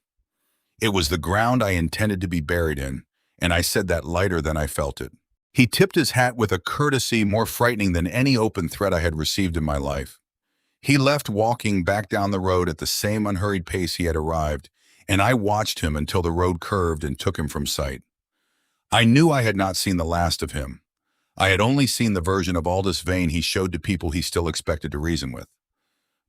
Speaker 1: It was the ground I intended to be buried in, and I said that lighter than I felt it. He tipped his hat with a courtesy more frightening than any open threat I had received in my life. He left, walking back down the road at the same unhurried pace he had arrived, and I watched him until the road curved and took him from sight. I knew I had not seen the last of him. I had only seen the version of Aldous Vane he showed to people he still expected to reason with.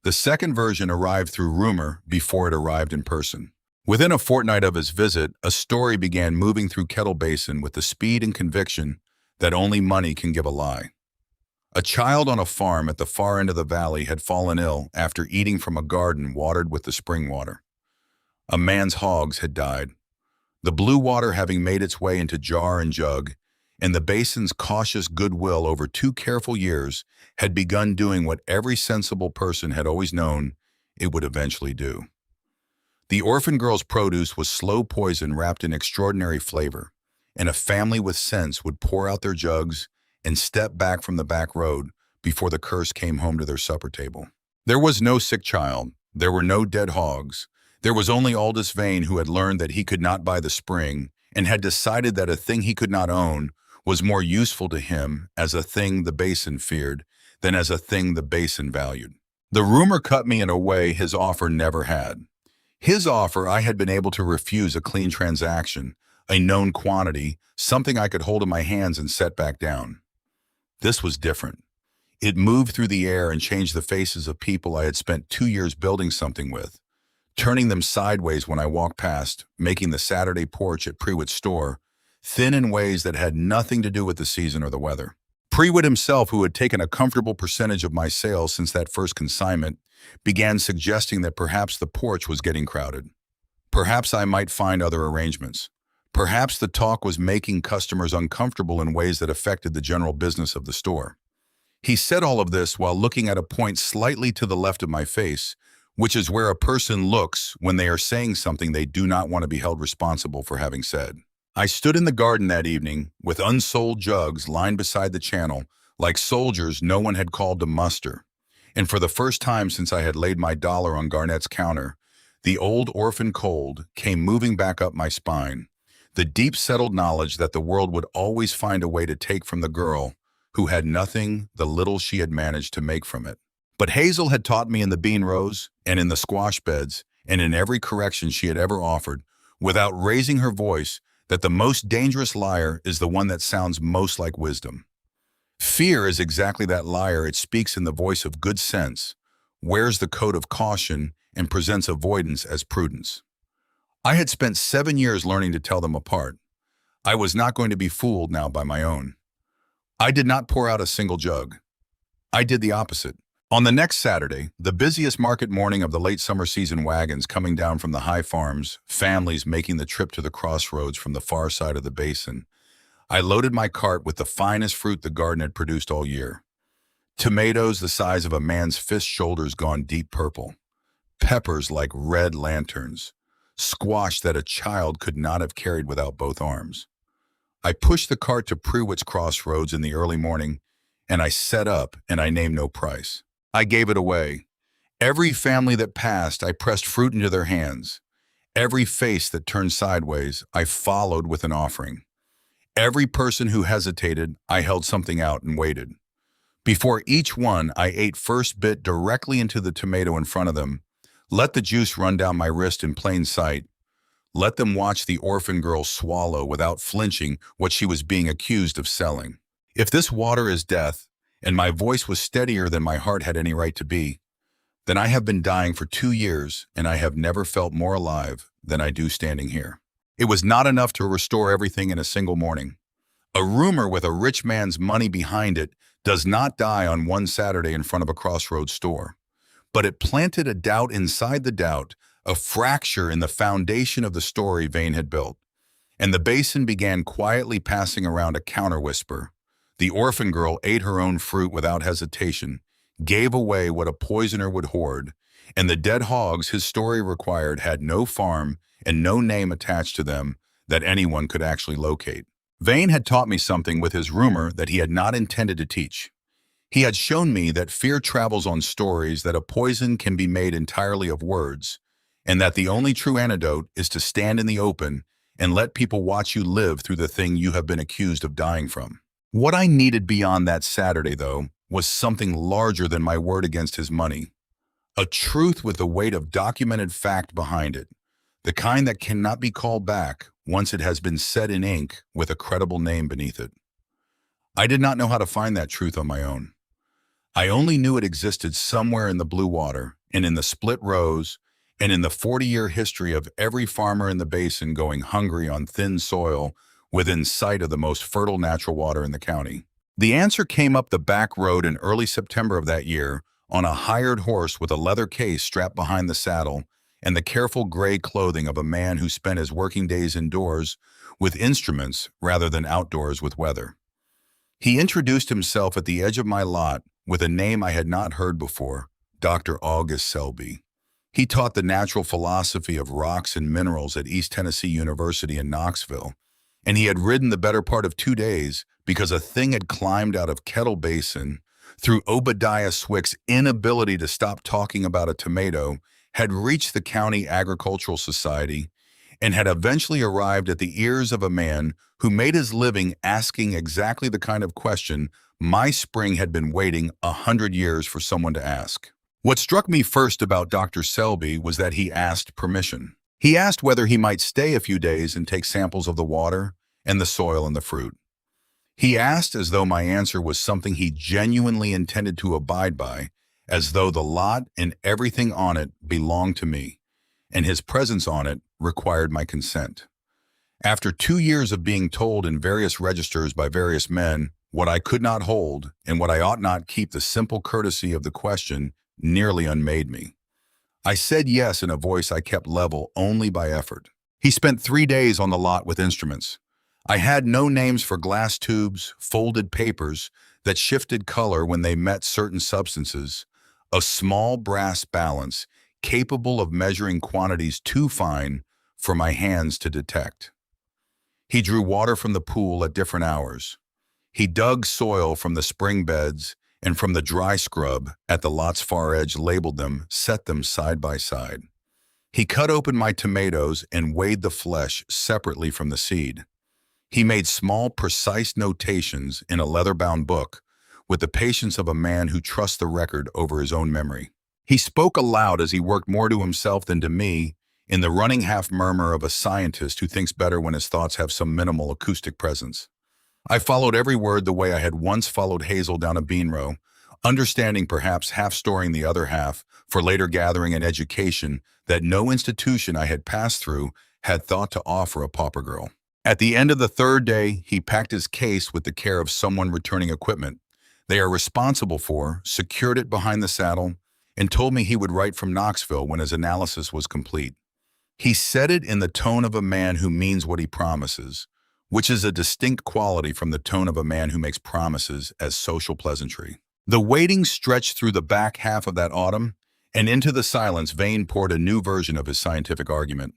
Speaker 1: The second version arrived through rumor before it arrived in person. Within a fortnight of his visit, a story began moving through Kettle Basin with the speed and conviction that only money can give a lie. A child on a farm at the far end of the valley had fallen ill after eating from a garden watered with the spring water. A man's hogs had died, the blue water having made its way into jar and jug, and the basin's cautious goodwill over 2 careful years had begun doing what every sensible person had always known it would eventually do. The orphan girl's produce was slow poison wrapped in extraordinary flavor, and a family with sense would pour out their jugs and step back from the back road before the curse came home to their supper table. There was no sick child, there were no dead hogs, there was only Aldous Vane, who had learned that he could not buy the spring and had decided that a thing he could not own was more useful to him as a thing the basin feared than as a thing the basin valued. The rumor cut me in a way his offer never had. His offer, I had been able to refuse a clean transaction, a known quantity, something I could hold in my hands and set back down. This was different. It moved through the air and changed the faces of people I had spent 2 years building something with, turning them sideways when I walked past, making the Saturday porch at Prewitt's store thin in ways that had nothing to do with the season or the weather. Prewitt himself, who had taken a comfortable percentage of my sales since that first consignment, began suggesting that perhaps the porch was getting crowded. Perhaps I might find other arrangements. Perhaps the talk was making customers uncomfortable in ways that affected the general business of the store. He said all of this while looking at a point slightly to the left of my face, which is where a person looks when they are saying something they do not want to be held responsible for having said. I stood in the garden that evening with unsold jugs lined beside the channel, like soldiers no one had called to muster. And for the first time since I had laid my dollar on Garnett's counter, the old orphan cold came moving back up my spine, the deep-settled knowledge that the world would always find a way to take from the girl who had nothing the little she had managed to make from it. But Hazel had taught me in the bean rows and in the squash beds and in every correction she had ever offered, without raising her voice, that the most dangerous liar is the one that sounds most like wisdom. Fear is exactly that liar. It speaks in the voice of good sense, wears the coat of caution, and presents avoidance as prudence. I had spent 7 years learning to tell them apart. I was not going to be fooled now by my own. I did not pour out a single jug. I did the opposite. On the next Saturday, the busiest market morning of the late summer season, wagons coming down from the high farms, families making the trip to the crossroads from the far side of the basin, I loaded my cart with the finest fruit the garden had produced all year. Tomatoes the size of a man's fist shoulders gone deep purple, peppers like red lanterns, squash that a child could not have carried without both arms. I pushed the cart to Prewitt's crossroads in the early morning, and I set up, and I named no price. I gave it away. Every family that passed, I pressed fruit into their hands. Every face that turned sideways, I followed with an offering. Every person who hesitated, I held something out and waited. Before each one, I ate first bit directly into the tomato in front of them, let the juice run down my wrist in plain sight, let them watch the orphan girl swallow without flinching what she was being accused of selling. If this water is death, and my voice was steadier than my heart had any right to be, then I have been dying for 2 years, and I have never felt more alive than I do standing here. It was not enough to restore everything in a single morning. A rumor with a rich man's money behind it does not die on one Saturday in front of a crossroads store. But it planted a doubt inside the doubt, a fracture in the foundation of the story Vane had built. And the basin began quietly passing around a counter-whisper. The orphan girl ate her own fruit without hesitation, gave away what a poisoner would hoard, and the dead hogs his story required had no farm and no name attached to them that anyone could actually locate. Vane had taught me something with his rumor that he had not intended to teach. He had shown me that fear travels on stories, that a poison can be made entirely of words, and that the only true antidote is to stand in the open and let people watch you live through the thing you have been accused of dying from. What I needed beyond that Saturday, though, was something larger than my word against his money. A truth with the weight of documented fact behind it, the kind that cannot be called back once it has been set in ink with a credible name beneath it. I did not know how to find that truth on my own. I only knew it existed somewhere in the blue water and in the split rows and in the 40-year history of every farmer in the basin going hungry on thin soil within sight of the most fertile natural water in the county. The answer came up the back road in early September of that year on a hired horse with a leather case strapped behind the saddle and the careful gray clothing of a man who spent his working days indoors with instruments rather than outdoors with weather. He introduced himself at the edge of my lot with a name I had not heard before, Dr. August Selby. He taught the natural philosophy of rocks and minerals at East Tennessee University in Knoxville, and he had ridden the better part of 2 days because a thing had climbed out of Kettle Basin through Obadiah Swick's inability to stop talking about a tomato, had reached the County Agricultural Society, and had eventually arrived at the ears of a man who made his living asking exactly the kind of question my spring had been waiting 100 years for someone to ask. What struck me first about Dr. Selby was that he asked permission. He asked whether he might stay a few days and take samples of the water and the soil and the fruit. He asked as though my answer was something he genuinely intended to abide by, as though the lot and everything on it belonged to me, and his presence on it required my consent. After 2 years of being told in various registers by various men what I could not hold and what I ought not keep, the simple courtesy of the question nearly unmade me. I said yes in a voice I kept level only by effort. He spent 3 days on the lot with instruments. I had no names for glass tubes, folded papers that shifted color when they met certain substances, a small brass balance capable of measuring quantities too fine for my hands to detect. He drew water from the pool at different hours. He dug soil from the spring beds and from the dry scrub at the lot's far edge, labeled them, set them side by side. He cut open my tomatoes and weighed the flesh separately from the seed. He made small, precise notations in a leather-bound book with the patience of a man who trusts the record over his own memory. He spoke aloud as he worked more to himself than to me, in the running half-murmur of a scientist who thinks better when his thoughts have some minimal acoustic presence. I followed every word the way I had once followed Hazel down a bean row, understanding, perhaps half-storing the other half, for later gathering and education that no institution I had passed through had thought to offer a pauper girl. At the end of the 3rd day, he packed his case with the care of someone returning equipment they are responsible for, secured it behind the saddle, and told me he would write from Knoxville when his analysis was complete. He said it in the tone of a man who means what he promises, which is a distinct quality from the tone of a man who makes promises as social pleasantry. The waiting stretched through the back half of that autumn, and into the silence Vane poured a new version of his scientific argument.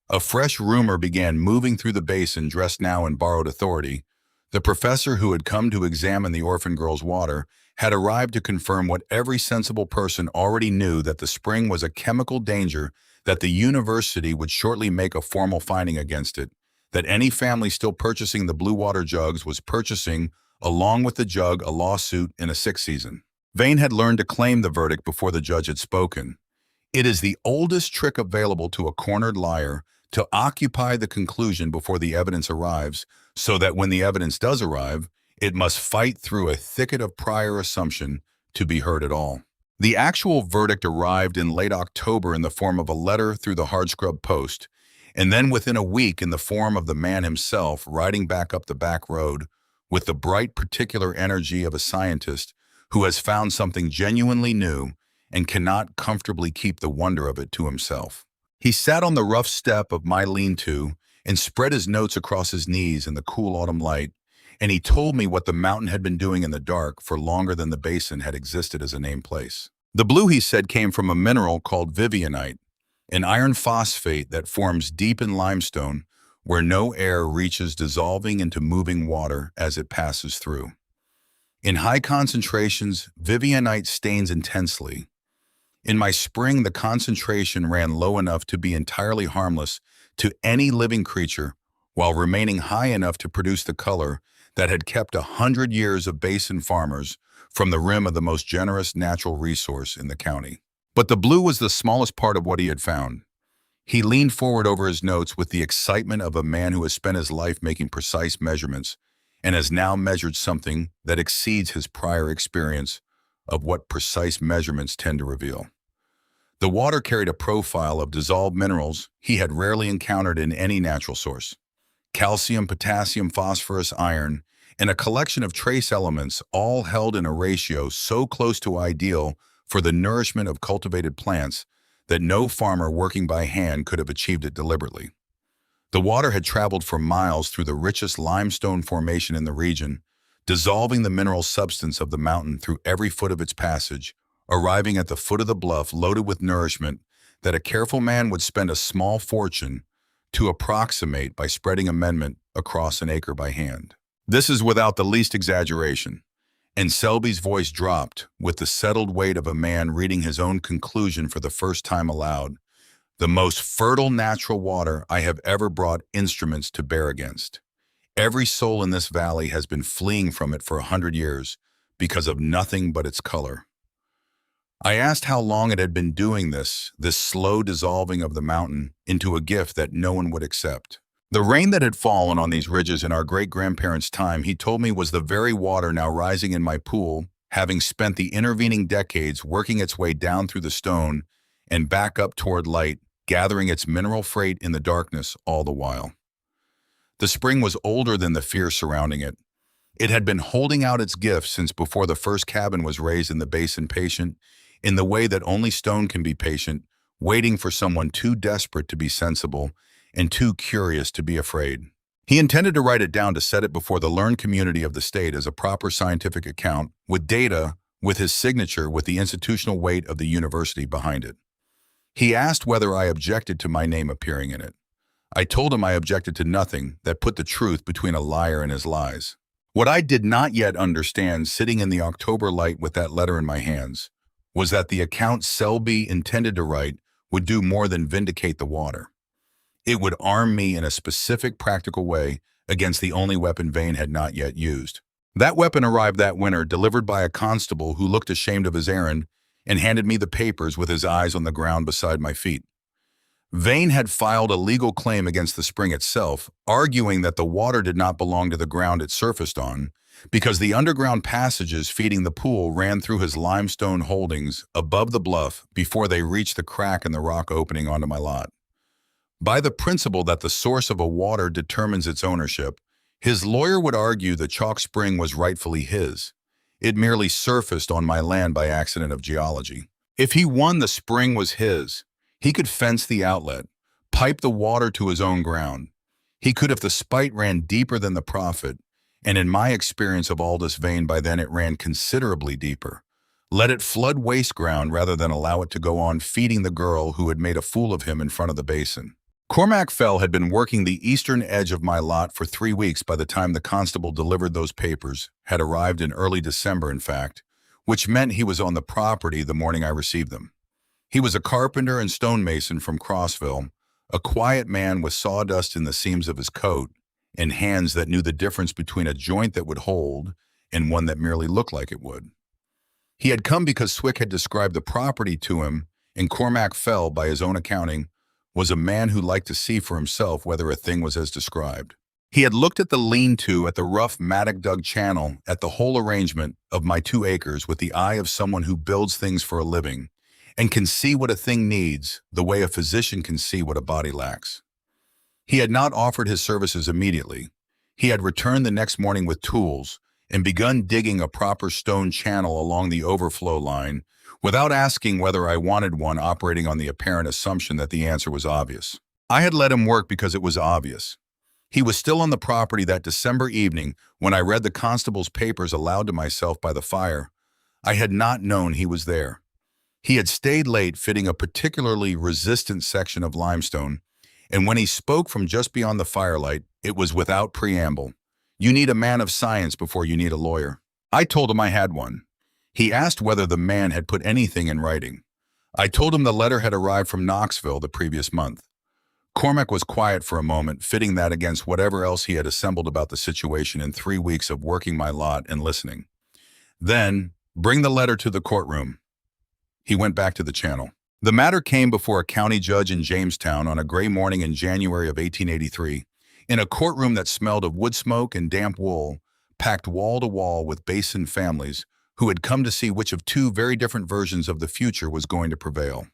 Speaker 1: A fresh rumor began moving through the basin, dressed now in borrowed authority. The professor who had come to examine the orphan girl's water had arrived to confirm what every sensible person already knew, that the spring was a chemical danger, that the university would shortly make a formal finding against it, that any family still purchasing the blue water jugs was purchasing, along with the jug, a lawsuit in a sick season. Vane had learned to claim the verdict before the judge had spoken. It is the oldest trick available to a cornered liar, to occupy the conclusion before the evidence arrives, so that when the evidence does arrive, it must fight through a thicket of prior assumption to be heard at all. The actual verdict arrived in late October in the form of a letter through the hardscrub post, and then within a week in the form of the man himself riding back up the back road with the bright particular energy of a scientist who has found something genuinely new and cannot comfortably keep the wonder of it to himself. He sat on the rough step of my lean-to and spread his notes across his knees in the cool autumn light, and he told me what the mountain had been doing in the dark for longer than the basin had existed as a named place. The blue, he said, came from a mineral called vivianite, an iron phosphate that forms deep in limestone where no air reaches, dissolving into moving water as it passes through. In high concentrations, vivianite stains intensely. In my spring, the concentration ran low enough to be entirely harmless to any living creature, while remaining high enough to produce the color that had kept 100 years of basin farmers from the rim of the most generous natural resource in the county. But the blue was the smallest part of what he had found. He leaned forward over his notes with the excitement of a man who has spent his life making precise measurements and has now measured something that exceeds his prior experience of what precise measurements tend to reveal. The water carried a profile of dissolved minerals he had rarely encountered in any natural source: calcium, potassium, phosphorus, iron, and a collection of trace elements, all held in a ratio so close to ideal for the nourishment of cultivated plants that no farmer working by hand could have achieved it deliberately. The water had traveled for miles through the richest limestone formation in the region, dissolving the mineral substance of the mountain through every foot of its passage, arriving at the foot of the bluff loaded with nourishment that a careful man would spend a small fortune to approximate by spreading amendment across an acre by hand. This is without the least exaggeration. And Selby's voice dropped with the settled weight of a man reading his own conclusion for the first time aloud: the most fertile natural water I have ever brought instruments to bear against. Every soul in this valley has been fleeing from it for 100 years because of nothing but its color. I asked how long it had been doing this slow dissolving of the mountain into a gift that no one would accept. The rain that had fallen on these ridges in our great-grandparents' time, he told me, was the very water now rising in my pool, having spent the intervening decades working its way down through the stone and back up toward light, gathering its mineral freight in the darkness all the while. The spring was older than the fear surrounding it. It had been holding out its gifts since before the first cabin was raised in the basin, patient, in the way that only stone can be patient, waiting for someone too desperate to be sensible and too curious to be afraid. He intended to write it down to set it before the learned community of the state as a proper scientific account, with data, with his signature, with the institutional weight of the university behind it. He asked whether I objected to my name appearing in it. I told him I objected to nothing that put the truth between a liar and his lies. What I did not yet understand, sitting in the October light with that letter in my hands, was that the account Selby intended to write would do more than vindicate the water. It would arm me in a specific practical way against the only weapon Vane had not yet used. That weapon arrived that winter, delivered by a constable who looked ashamed of his errand and handed me the papers with his eyes on the ground beside my feet. Vane had filed a legal claim against the spring itself, arguing that the water did not belong to the ground it surfaced on, because the underground passages feeding the pool ran through his limestone holdings above the bluff before they reached the crack in the rock opening onto my lot. By the principle that the source of a water determines its ownership, his lawyer would argue the chalk spring was rightfully his. It merely surfaced on my land by accident of geology. If he won, the spring was his. He could fence the outlet, pipe the water to his own ground. He could, if the spite ran deeper than the profit, and in my experience of Aldous Vane by then it ran considerably deeper, let it flood waste ground rather than allow it to go on feeding the girl who had made a fool of him in front of the basin. Cormac Fell had been working the eastern edge of my lot for 3 weeks by the time the constable delivered those papers, had arrived in early December in fact, which meant he was on the property the morning I received them. He was a carpenter and stonemason from Crossville, a quiet man with sawdust in the seams of his coat and hands that knew the difference between a joint that would hold and one that merely looked like it would. He had come because Swick had described the property to him, and Cormac Fell, by his own accounting, was a man who liked to see for himself whether a thing was as described. He had looked at the lean-to, at the rough mattock-dug channel, at the whole arrangement of my 2 acres with the eye of someone who builds things for a living and can see what a thing needs the way a physician can see what a body lacks. He had not offered his services immediately. He had returned the next morning with tools and begun digging a proper stone channel along the overflow line without asking whether I wanted one, operating on the apparent assumption that the answer was obvious. I had let him work because it was obvious. He was still on the property that December evening when I read the constable's papers aloud to myself by the fire. I had not known he was there. He had stayed late fitting a particularly resistant section of limestone, And when he spoke from just beyond the firelight, it was without preamble. You need a man of science before you need a lawyer. I told him I had one. He asked whether the man had put anything in writing. I told him the letter had arrived from Knoxville the previous month. Cormac was quiet for a moment, fitting that against whatever else he had assembled about the situation in 3 weeks of working my lot and listening. Then, bring the letter to the courtroom. He went back to the channel. The matter came before a county judge in Jamestown on a gray morning in January of 1883, in a courtroom that smelled of wood smoke and damp wool, packed wall to wall with Basin families who had come to see which of two very different versions of the future was going to prevail.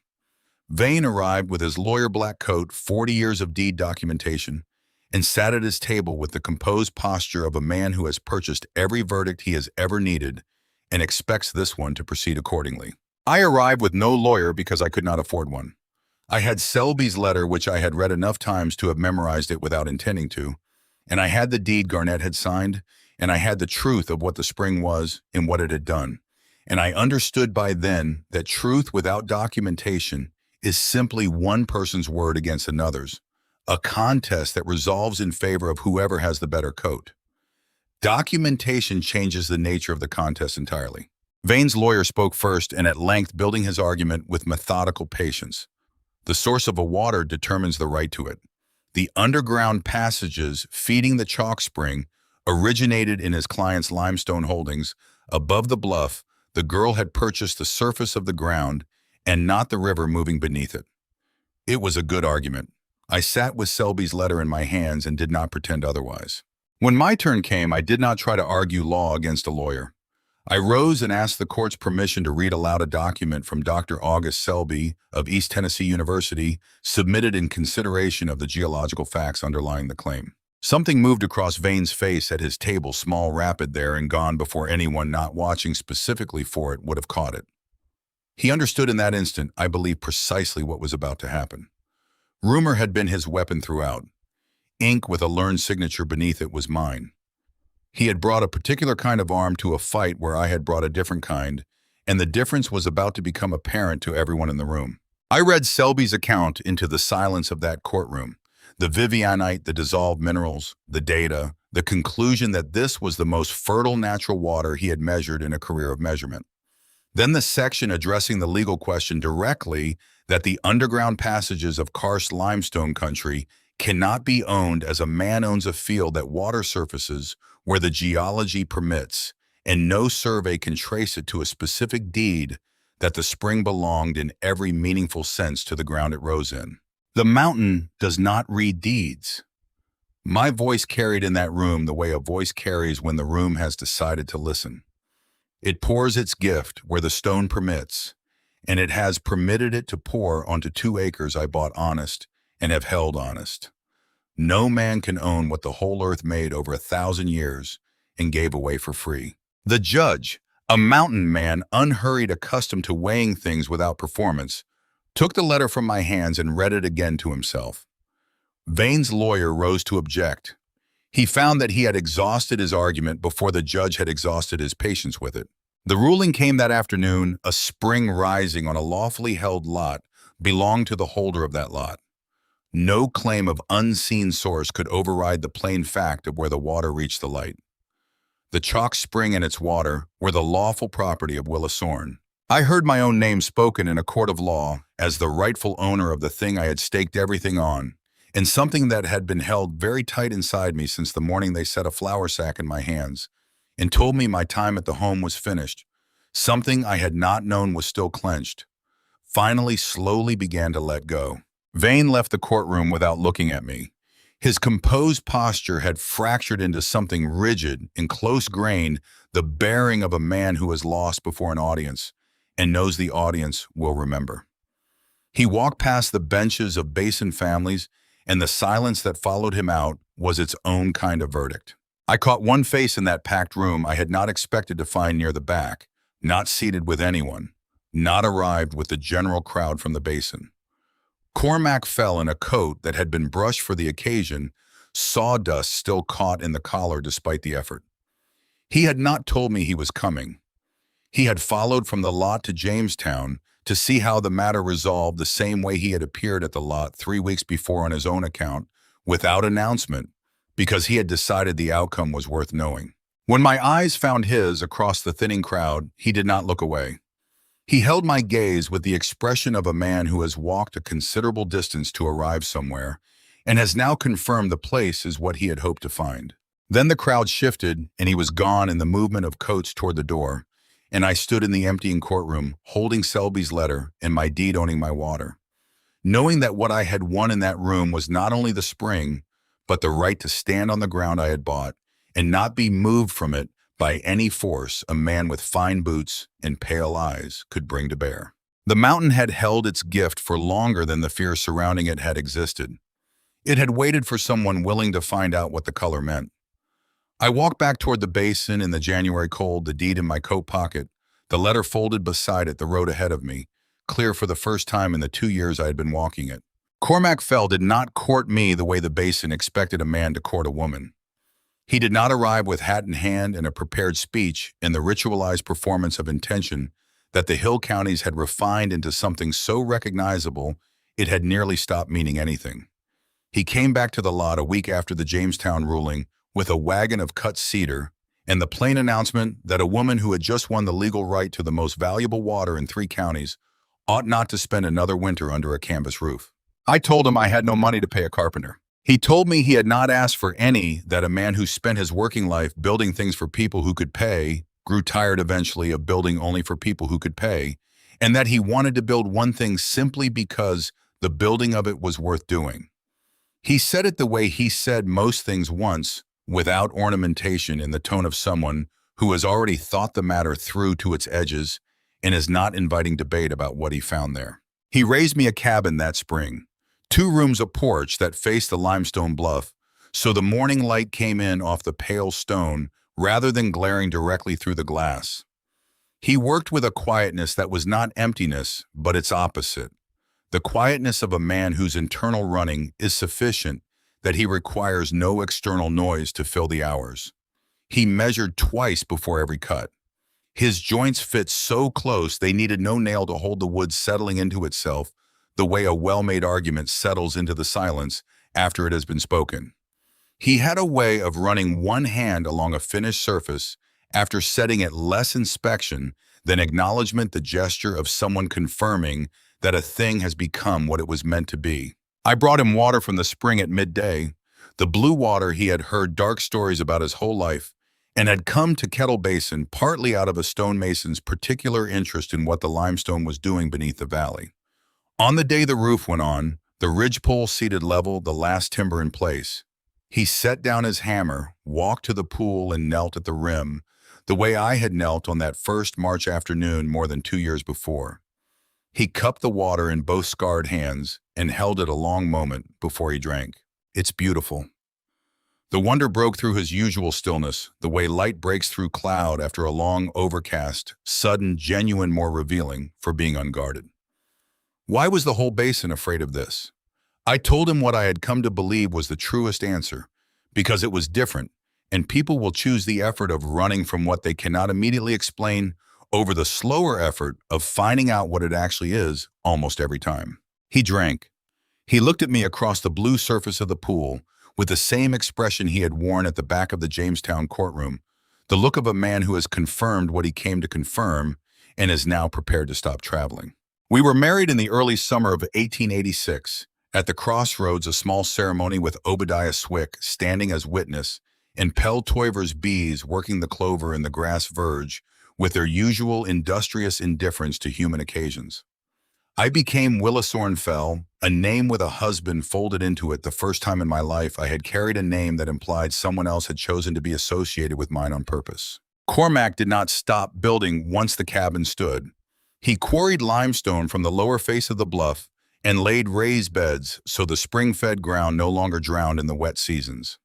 Speaker 1: Vane arrived with his lawyer black coat, 40 years of deed documentation, and sat at his table with the composed posture of a man who has purchased every verdict he has ever needed and expects this one to proceed accordingly. I arrived with no lawyer because I could not afford one. I had Selby's letter, which I had read enough times to have memorized it without intending to, and I had the deed Garnett had signed, and I had the truth of what the spring was and what it had done. And I understood by then that truth without documentation is simply one person's word against another's, a contest that resolves in favor of whoever has the better coat. Documentation changes the nature of the contest entirely. Vane's lawyer spoke first and at length, building his argument with methodical patience. The source of a water determines the right to it. The underground passages feeding the chalk spring originated in his client's limestone holdings. Above the bluff, the girl had purchased the surface of the ground and not the river moving beneath it. It was a good argument. I sat with Selby's letter in my hands and did not pretend otherwise. When my turn came, I did not try to argue law against a lawyer. I rose and asked the court's permission to read aloud a document from Dr. August Selby of East Tennessee University, submitted in consideration of the geological facts underlying the claim. Something moved across Vane's face at his table, small, rapid there, and gone before anyone not watching specifically for it would have caught it. He understood in that instant, I believe, precisely what was about to happen. Rumor had been his weapon throughout. Ink with a learned signature beneath it was mine. He had brought a particular kind of arm to a fight where I had brought a different kind, and the difference was about to become apparent to everyone in the room. I read Selby's account into the silence of that courtroom. The Vivianite, the dissolved minerals, the data, the conclusion that this was the most fertile natural water he had measured in a career of measurement. Then the section addressing the legal question directly, that the underground passages of karst limestone country cannot be owned as a man owns a field that water surfaces where the geology permits, and no survey can trace it to a specific deed, that the spring belonged in every meaningful sense to the ground it rose in. The mountain does not read deeds. My voice carried in that room the way a voice carries when the room has decided to listen. It pours its gift where the stone permits, and it has permitted it to pour onto 2 acres I bought honest and have held honest. No man can own what the whole earth made over 1,000 years and gave away for free. The judge, a mountain man unhurried, accustomed to weighing things without performance, took the letter from my hands and read it again to himself. Vane's lawyer rose to object. He found that he had exhausted his argument before the judge had exhausted his patience with it. The ruling came that afternoon. A spring rising on a lawfully held lot belonged to the holder of that lot. No claim of unseen source could override the plain fact of where the water reached the light. The chalk spring and its water were the lawful property of Willis Orne. I heard my own name spoken in a court of law as the rightful owner of the thing I had staked everything on, and something that had been held very tight inside me since the morning they set a flour sack in my hands and told me my time at the home was finished. Something I had not known was still clenched. Finally, slowly began to let go. Vane left the courtroom without looking at me. His composed posture had fractured into something rigid and close-grained, the bearing of a man who is lost before an audience and knows the audience will remember. He walked past the benches of Basin families, and the silence that followed him out was its own kind of verdict. I caught one face in that packed room I had not expected to find near the back, not seated with anyone, not arrived with the general crowd from the Basin. Cormac fell in a coat that had been brushed for the occasion, sawdust still caught in the collar despite the effort. He had not told me he was coming. He had followed from the lot to Jamestown to see how the matter resolved the same way he had appeared at the lot 3 weeks before on his own account, without announcement, because he had decided the outcome was worth knowing. When my eyes found his across the thinning crowd, he did not look away. He held my gaze with the expression of a man who has walked a considerable distance to arrive somewhere and has now confirmed the place is what he had hoped to find. Then the crowd shifted and he was gone in the movement of coats toward the door, and I stood in the emptying courtroom, holding Selby's letter and my deed owning my water, knowing that what I had won in that room was not only the spring, but the right to stand on the ground I had bought and not be moved from it by any force a man with fine boots and pale eyes could bring to bear. The mountain had held its gift for longer than the fear surrounding it had existed. It had waited for someone willing to find out what the color meant. I walked back toward the basin in the January cold, the deed in my coat pocket, the letter folded beside it, the road ahead of me, clear for the first time in the 2 years I had been walking it. Cormac Fell did not court me the way the basin expected a man to court a woman. He did not arrive with hat in hand and a prepared speech and the ritualized performance of intention that the Hill counties had refined into something so recognizable it had nearly stopped meaning anything. He came back to the lot a week after the Jamestown ruling with a wagon of cut cedar and the plain announcement that a woman who had just won the legal right to the most valuable water in 3 counties ought not to spend another winter under a canvas roof. I told him I had no money to pay a carpenter. He told me he had not asked for any, that a man who spent his working life building things for people who could pay grew tired eventually of building only for people who could pay, and that he wanted to build one thing simply because the building of it was worth doing. He said it the way he said most things once, without ornamentation, in the tone of someone who has already thought the matter through to its edges and is not inviting debate about what he found there. He raised me a cabin that spring. 2 rooms, a porch that faced the limestone bluff, so the morning light came in off the pale stone rather than glaring directly through the glass. He worked with a quietness that was not emptiness, but its opposite, the quietness of a man whose internal running is sufficient that he requires no external noise to fill the hours. He measured twice before every cut. His joints fit so close they needed no nail to hold the wood settling into itself the way a well-made argument settles into the silence after it has been spoken. He had a way of running one hand along a finished surface after setting it less inspection than acknowledgement, the gesture of someone confirming that a thing has become what it was meant to be. I brought him water from the spring at midday, the blue water he had heard dark stories about his whole life, and had come to Kettle Basin partly out of a stonemason's particular interest in what the limestone was doing beneath the valley. On the day the roof went on, the ridgepole seated level, the last timber in place, he set down his hammer, walked to the pool, and knelt at the rim, the way I had knelt on that first March afternoon more than 2 years before. He cupped the water in both scarred hands and held it a long moment before he drank. "It's beautiful." The wonder broke through his usual stillness, the way light breaks through cloud after a long overcast, sudden, genuine, more revealing for being unguarded. Why was the whole basin afraid of this? I told him what I had come to believe was the truest answer, because it was different, and people will choose the effort of running from what they cannot immediately explain over the slower effort of finding out what it actually is almost every time. He drank. He looked at me across the blue surface of the pool with the same expression he had worn at the back of the Jamestown courtroom, the look of a man who has confirmed what he came to confirm and is now prepared to stop traveling. We were married in the early summer of 1886, at the crossroads, a small ceremony with Obadiah Swick standing as witness, and Pell Toiver's bees working the clover in the grass verge with their usual industrious indifference to human occasions. I became Willisorn Fell, a name with a husband folded into it. The first time in my life I had carried a name that implied someone else had chosen to be associated with mine on purpose. Cormac did not stop building once the cabin stood. He quarried limestone from the lower face of the bluff and laid raised beds so the spring-fed ground no longer drowned in the wet seasons.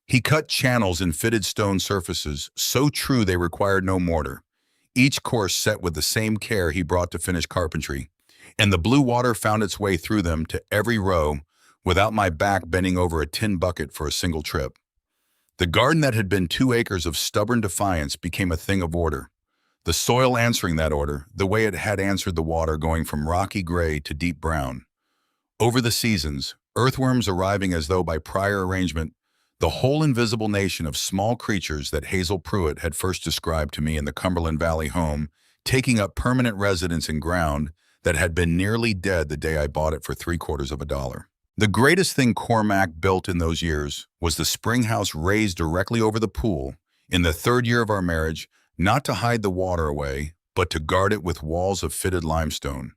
Speaker 1: He cut channels and fitted stone surfaces so true they required no mortar, each course set with the same care he brought to finished carpentry, and the blue water found its way through them to every row without my back bending over a tin bucket for a single trip. The garden that had been 2 acres of stubborn defiance became a thing of order. The soil answering that order, the way it had answered the water going from rocky gray to deep brown. Over the seasons, earthworms arriving as though by prior arrangement, the whole invisible nation of small creatures that Hazel Pruitt had first described to me in the Cumberland Valley home, taking up permanent residence in ground that had been nearly dead the day I bought it for $0.75. The greatest thing Cormac built in those years was the spring house raised directly over the pool in the third year of our marriage, not to hide the water away, but to guard it with walls of fitted limestone,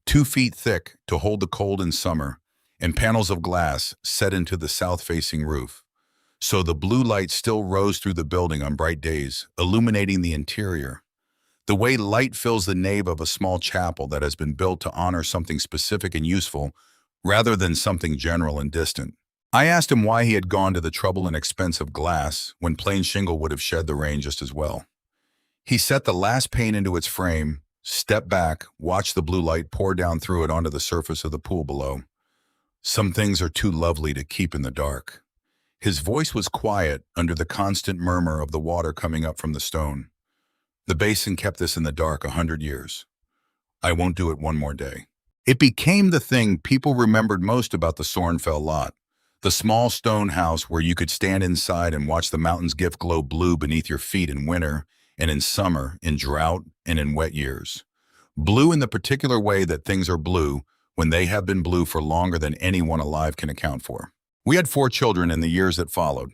Speaker 1: 2 feet thick to hold the cold in summer, and panels of glass set into the south-facing roof. So the blue light still rose through the building on bright days, illuminating the interior. The way light fills the nave of a small chapel that has been built to honor something specific and useful, rather than something general and distant. I asked him why he had gone to the trouble and expense of glass when plain shingle would have shed the rain just as well. He set the last pane into its frame, stepped back, watched the blue light pour down through it onto the surface of the pool below. Some things are too lovely to keep in the dark. His voice was quiet under the constant murmur of the water coming up from the stone. The basin kept this in the dark 100 years. I won't do it one more day. It became the thing people remembered most about the Sornfell lot, the small stone house where you could stand inside and watch the mountain's gift glow blue beneath your feet in winter and in summer, in drought and in wet years. Blue in the particular way that things are blue when they have been blue for longer than anyone alive can account for. We had 4 children in the years that followed.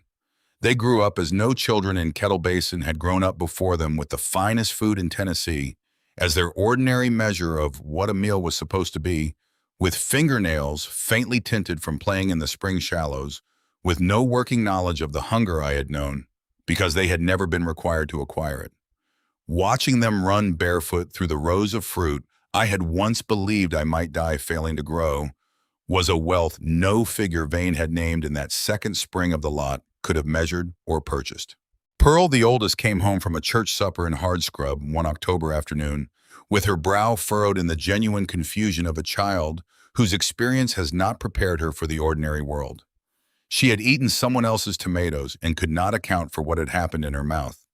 Speaker 1: They grew up as no children in Kettle Basin had grown up before them, with the finest food in Tennessee as their ordinary measure of what a meal was supposed to be, with fingernails faintly tinted from playing in the spring shallows, with no working knowledge of the hunger I had known, because they had never been required to acquire it. Watching them run barefoot through the rows of fruit I had once believed I might die failing to grow was a wealth no figure Vane had named in that second spring of the lot could have measured or purchased. Pearl, the oldest, came home from a church supper in Hardscrub one October afternoon, with her brow furrowed in the genuine confusion of a child whose experience has not prepared her for the ordinary world. She had eaten someone else's tomatoes and could not account for what had happened in her mouth.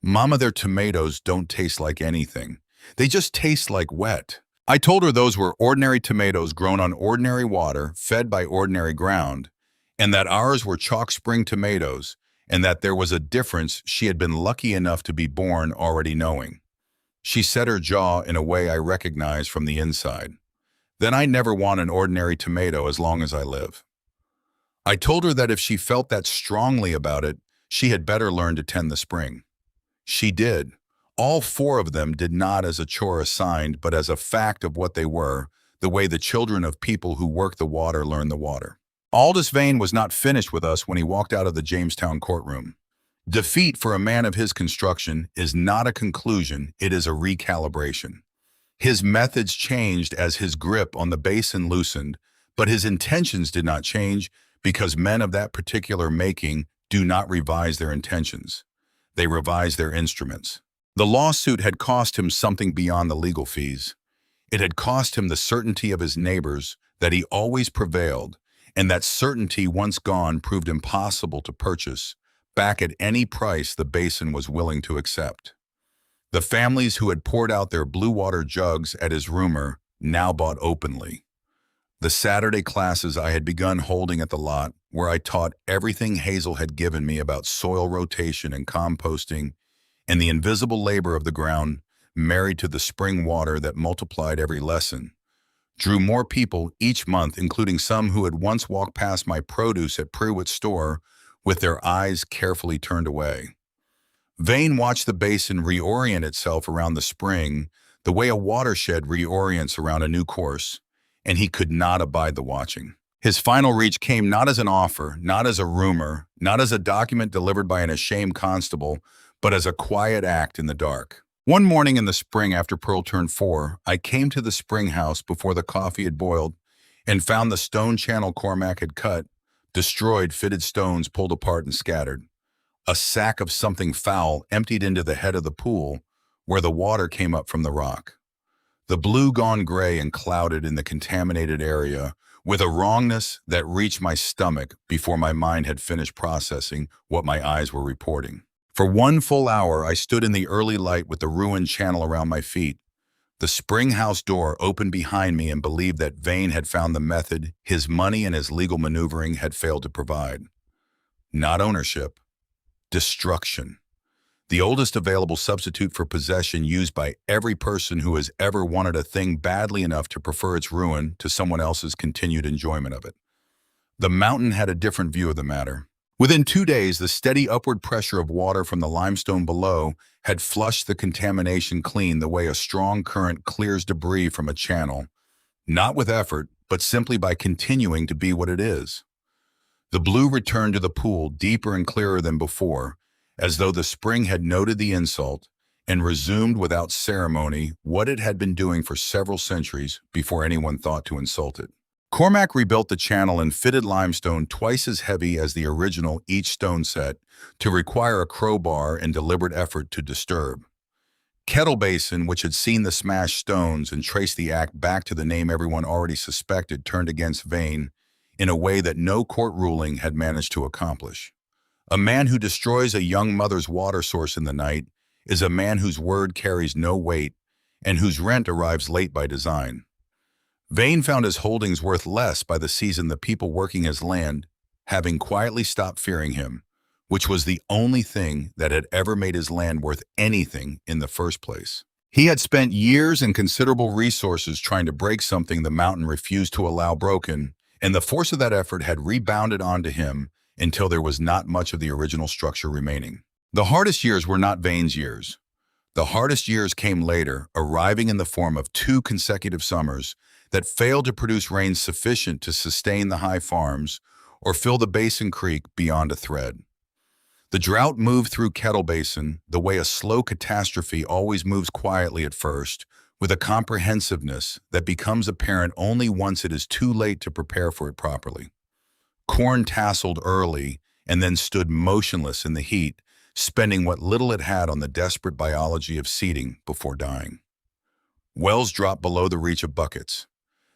Speaker 1: "Mama, their tomatoes don't taste like anything. They just taste like wet." I told her those were ordinary tomatoes grown on ordinary water, fed by ordinary ground, and that ours were chalk spring tomatoes, and that there was a difference she had been lucky enough to be born already knowing. She set her jaw in a way I recognized from the inside. Then I never want an ordinary tomato as long as I live. I told her that if she felt that strongly about it, she had better learn to tend the spring. She did. All 4 of them did, not as a chore assigned, but as a fact of what they were, the way the children of people who work the water learn the water. Aldous Vane was not finished with us when he walked out of the Jamestown courtroom. Defeat for a man of his construction is not a conclusion, it is a recalibration. His methods changed as his grip on the basin loosened, but his intentions did not change because men of that particular making do not revise their intentions. They revise their instruments. The lawsuit had cost him something beyond the legal fees. It had cost him the certainty of his neighbors that he always prevailed, and that certainty once gone proved impossible to purchase back at any price the basin was willing to accept. The families who had poured out their blue water jugs at his rumor now bought openly. The Saturday classes I had begun holding at the lot, where I taught everything Hazel had given me about soil rotation and composting and the invisible labor of the ground, married to the spring water that multiplied every lesson, drew more people each month, including some who had once walked past my produce at Pruitt's store with their eyes carefully turned away. Vane watched the basin reorient itself around the spring the way a watershed reorients around a new course, and he could not abide the watching. His final reach came not as an offer, not as a rumor, not as a document delivered by an ashamed constable, but as a quiet act in the dark. One morning in the spring after Pearl turned 4, I came to the spring house before the coffee had boiled and found the stone channel Cormac had cut, destroyed fitted stones pulled apart and scattered. A sack of something foul emptied into the head of the pool where the water came up from the rock. The blue gone gray and clouded in the contaminated area with a wrongness that reached my stomach before my mind had finished processing what my eyes were reporting. For 1 full hour, I stood in the early light with the ruined channel around my feet. The spring house door opened behind me and believed that Vane had found the method his money and his legal maneuvering had failed to provide. Not ownership, destruction. The oldest available substitute for possession used by every person who has ever wanted a thing badly enough to prefer its ruin to someone else's continued enjoyment of it. The mountain had a different view of the matter. Within 2 days, the steady upward pressure of water from the limestone below had flushed the contamination clean the way a strong current clears debris from a channel, not with effort, but simply by continuing to be what it is. The blue returned to the pool deeper and clearer than before, as though the spring had noted the insult and resumed without ceremony what it had been doing for several centuries before anyone thought to insult it. Cormac rebuilt the channel and fitted limestone twice as heavy as the original each stone set to require a crowbar and deliberate effort to disturb. Kettle Basin, which had seen the smashed stones and traced the act back to the name everyone already suspected, turned against Vane in a way that no court ruling had managed to accomplish. A man who destroys a young mother's water source in the night is a man whose word carries no weight and whose rent arrives late by design. Vane found his holdings worth less by the season the people working his land having quietly stopped fearing him, which was the only thing that had ever made his land worth anything in the first place. He had spent years and considerable resources trying to break something the mountain refused to allow broken, and the force of that effort had rebounded onto him until there was not much of the original structure remaining. The hardest years were not Vane's years. The hardest years came later, arriving in the form of 2 consecutive summers that failed to produce rain sufficient to sustain the high farms or fill the Basin Creek beyond a thread. The drought moved through Kettle Basin the way a slow catastrophe always moves quietly at first, with a comprehensiveness that becomes apparent only once it is too late to prepare for it properly. Corn tasseled early and then stood motionless in the heat, spending what little it had on the desperate biology of seeding before dying. Wells dropped below the reach of buckets.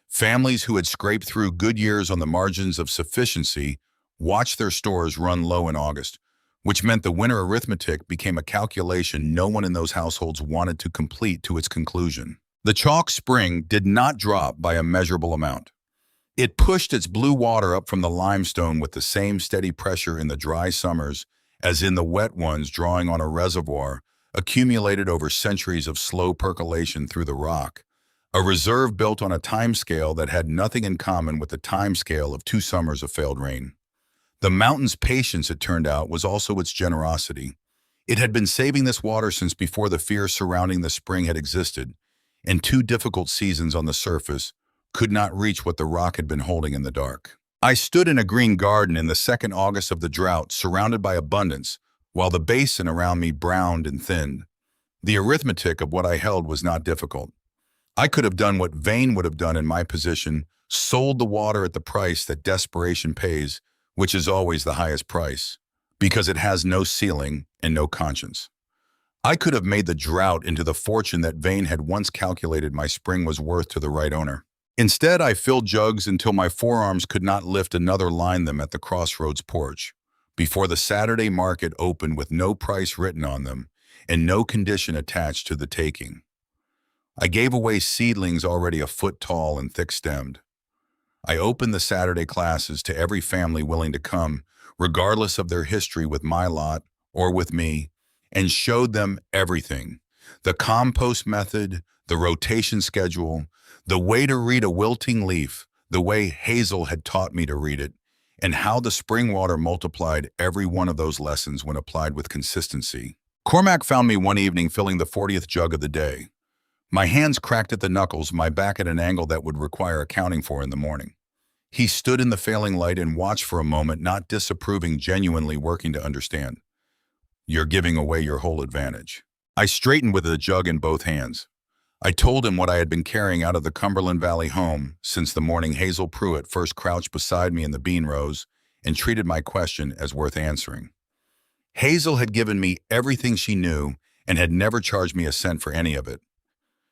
Speaker 1: Families who had scraped through good years on the margins of sufficiency watched their stores run low in August, which meant the winter arithmetic became a calculation no one in those households wanted to complete to its conclusion. The chalk spring did not drop by a measurable amount. It pushed its blue water up from the limestone with the same steady pressure in the dry summers as in the wet ones, drawing on a reservoir accumulated over centuries of slow percolation through the rock, a reserve built on a timescale that had nothing in common with the timescale of 2 summers of failed rain. The mountain's patience, it turned out, was also its generosity. It had been saving this water since before the fear surrounding the spring had existed, and 2 difficult seasons on the surface could not reach what the rock had been holding in the dark. I stood in a green garden in the 2nd August of the drought, surrounded by abundance, while the basin around me browned and thinned. The arithmetic of what I held was not difficult. I could have done what Vane would have done in my position, sold the water at the price that desperation pays, which is always the highest price, because it has no ceiling and no conscience. I could have made the drought into the fortune that Vane had once calculated my spring was worth to the right owner. Instead, I filled jugs until my forearms could not lift another line them at the crossroads porch, before the Saturday market opened with no price written on them and no condition attached to the taking. I gave away seedlings already a foot tall and thick-stemmed. I opened the Saturday classes to every family willing to come, regardless of their history with my lot or with me, and showed them everything: the compost method, the rotation schedule, the way to read a wilting leaf, the way Hazel had taught me to read it, and how the spring water multiplied every one of those lessons when applied with consistency. Cormac found me one evening filling the 40th jug of the day. My hands cracked at the knuckles, my back at an angle that would require accounting for in the morning. He stood in the failing light and watched for a moment, not disapproving, genuinely working to understand. "You're giving away your whole advantage." I straightened with the jug in both hands. I told him what I had been carrying out of the Cumberland Valley home since the morning Hazel Pruitt first crouched beside me in the bean rows and treated my question as worth answering. Hazel had given me everything she knew and had never charged me a cent for any of it.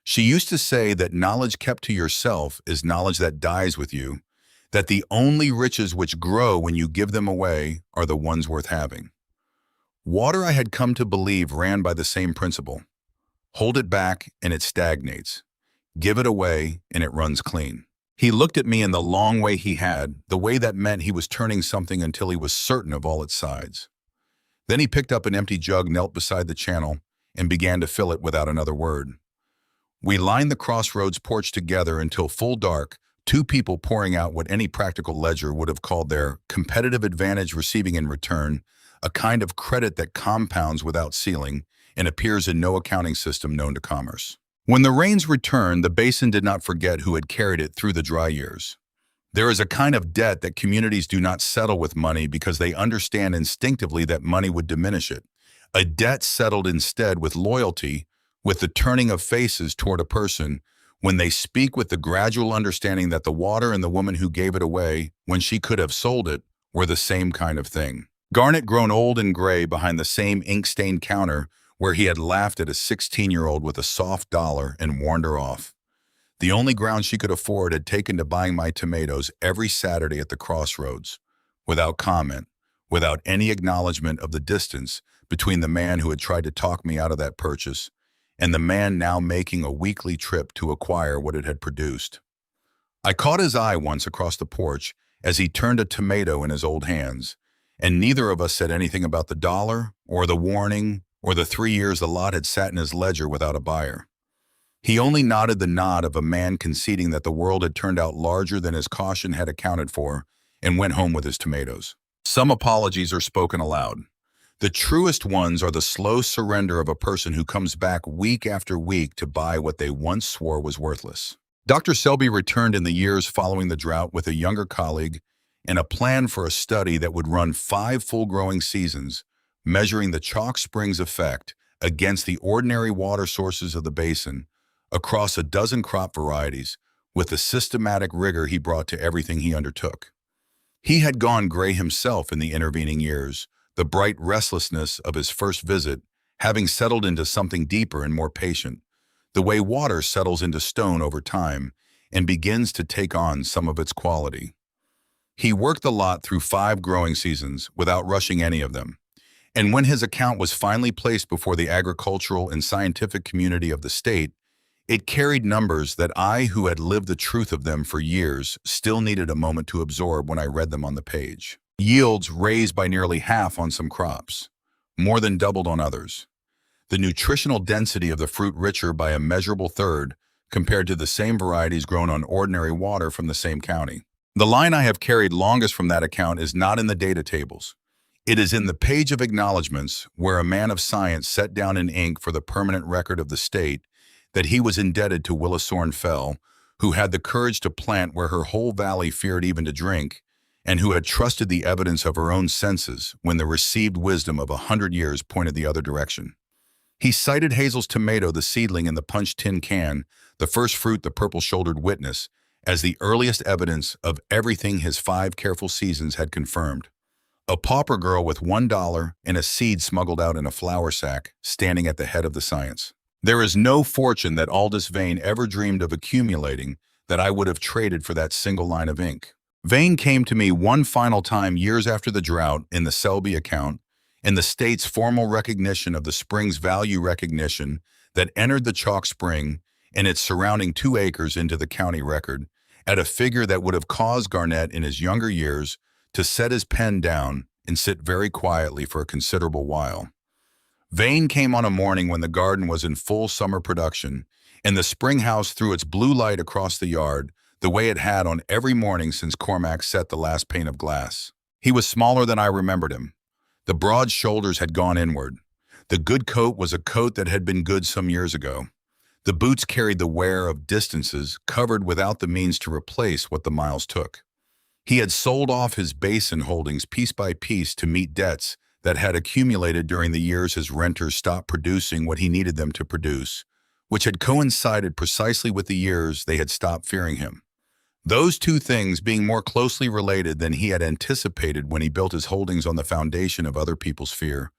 Speaker 1: She used to say that knowledge kept to yourself is knowledge that dies with you, that the only riches which grow when you give them away are the ones worth having. Water, I had come to believe, ran by the same principle. Hold it back and it stagnates. Give it away and it runs clean. He looked at me in the long way he had, the way that meant he was turning something until he was certain of all its sides. Then he picked up an empty jug, knelt beside the channel, and began to fill it without another word. We lined the crossroads porch together until full dark, two people pouring out what any practical ledger would have called their competitive advantage, receiving in return a kind of credit that compounds without ceiling and appears in no accounting system known to commerce. When the rains returned, the basin did not forget who had carried it through the dry years. There is a kind of debt that communities do not settle with money because they understand instinctively that money would diminish it. A debt settled instead with loyalty, with the turning of faces toward a person, when they speak with the gradual understanding that the water and the woman who gave it away, when she could have sold it, were the same kind of thing. Garnet, grown old and gray behind the same ink-stained counter where he had laughed at a 16-year-old with a soft dollar and warned her off. The only ground she could afford, had taken to buying my tomatoes every Saturday at the crossroads, without comment, without any acknowledgement of the distance between the man who had tried to talk me out of that purchase and the man now making a weekly trip to acquire what it had produced. I caught his eye once across the porch as he turned a tomato in his old hands, and neither of us said anything about the dollar or the warning or the 3 years the lot had sat in his ledger without a buyer. He only nodded the nod of a man conceding that the world had turned out larger than his caution had accounted for, and went home with his tomatoes. Some apologies are spoken aloud. The truest ones are the slow surrender of a person who comes back week after week to buy what they once swore was worthless. Dr. Selby returned in the years following the drought with a younger colleague and a plan for a study that would run 5 full growing seasons, measuring the chalk springs effect against the ordinary water sources of the basin across a dozen crop varieties with the systematic rigor he brought to everything he undertook. He had gone gray himself in the intervening years, the bright restlessness of his first visit having settled into something deeper and more patient, the way water settles into stone over time and begins to take on some of its quality. He worked the lot through 5 growing seasons without rushing any of them, and when his account was finally placed before the agricultural and scientific community of the state, it carried numbers that I, who had lived the truth of them for years, still needed a moment to absorb when I read them on the page. Yields raised by nearly half on some crops, more than doubled on others. The nutritional density of the fruit richer by a measurable third compared to the same varieties grown on ordinary water from the same county. The line I have carried longest from that account is not in the data tables. It is in the page of acknowledgments where a man of science set down in ink for the permanent record of the state that he was indebted to Willisorn Fell, who had the courage to plant where her whole valley feared even to drink, and who had trusted the evidence of her own senses when the received wisdom of 100 years pointed the other direction. He cited Hazel's tomato, the seedling in the punched tin can, the first fruit, the purple-shouldered witness, as the earliest evidence of everything his 5 careful seasons had confirmed. A pauper girl with $1 and a seed smuggled out in a flour sack, standing at the head of the science. There is no fortune that Aldous Vane ever dreamed of accumulating that I would have traded for that single line of ink. Vane came to me one final time years after the drought in the Selby account, and the state's formal recognition of the spring's value recognition that entered the chalk spring and its surrounding 2 acres into the county record, at a figure that would have caused Garnet in his younger years to set his pen down and sit very quietly for a considerable while. Vane came on a morning when the garden was in full summer production, and the spring house threw its blue light across the yard, the way it had on every morning since Cormac set the last pane of glass. He was smaller than I remembered him. The broad shoulders had gone inward. The good coat was a coat that had been good some years ago. The boots carried the wear of distances covered without the means to replace what the miles took. He had sold off his basin holdings piece by piece to meet debts that had accumulated during the years his renters stopped producing what he needed them to produce, which had coincided precisely with the years they had stopped fearing him. Those 2 things being more closely related than he had anticipated when he built his holdings on the foundation of other people's fear,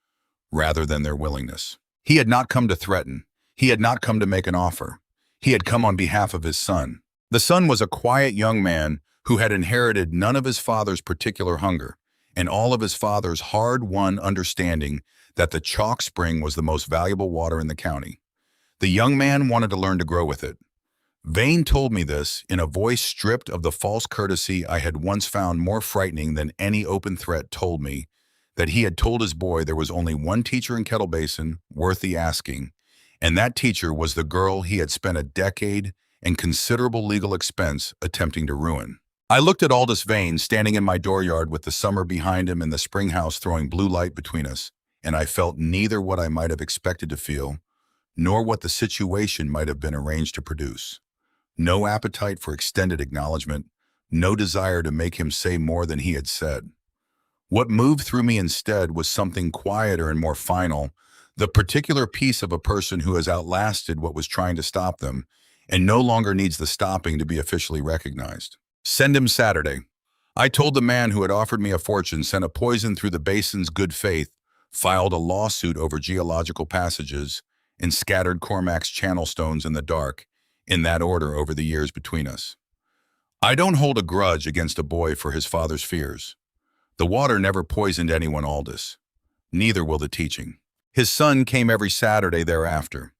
Speaker 1: rather than their willingness. He had not come to threaten. He had not come to make an offer. He had come on behalf of his son. The son was a quiet young man who had inherited none of his father's particular hunger, and all of his father's hard-won understanding that the chalk spring was the most valuable water in the county. The young man wanted to learn to grow with it. Vane told me this in a voice stripped of the false courtesy I had once found more frightening than any open threat told me, that he had told his boy there was only one teacher in Kettle Basin worth the asking, and that teacher was the girl he had spent a decade and considerable legal expense attempting to ruin. I looked at Aldous Vane standing in my dooryard with the summer behind him and the spring house throwing blue light between us, and I felt neither what I might have expected to feel, nor what the situation might have been arranged to produce. No appetite for extended acknowledgement, no desire to make him say more than he had said. What moved through me instead was something quieter and more final, the particular piece of a person who has outlasted what was trying to stop them and no longer needs the stopping to be officially recognized. Send him Saturday. I told the man who had offered me a fortune, sent a poison through the basin's good faith, filed a lawsuit over geological passages, and scattered Cormac's channel stones in the dark, in that order over the years between us. I don't hold a grudge against a boy for his father's fears. The water never poisoned anyone, Aldous. Neither will the teaching. His son came every Saturday thereafter.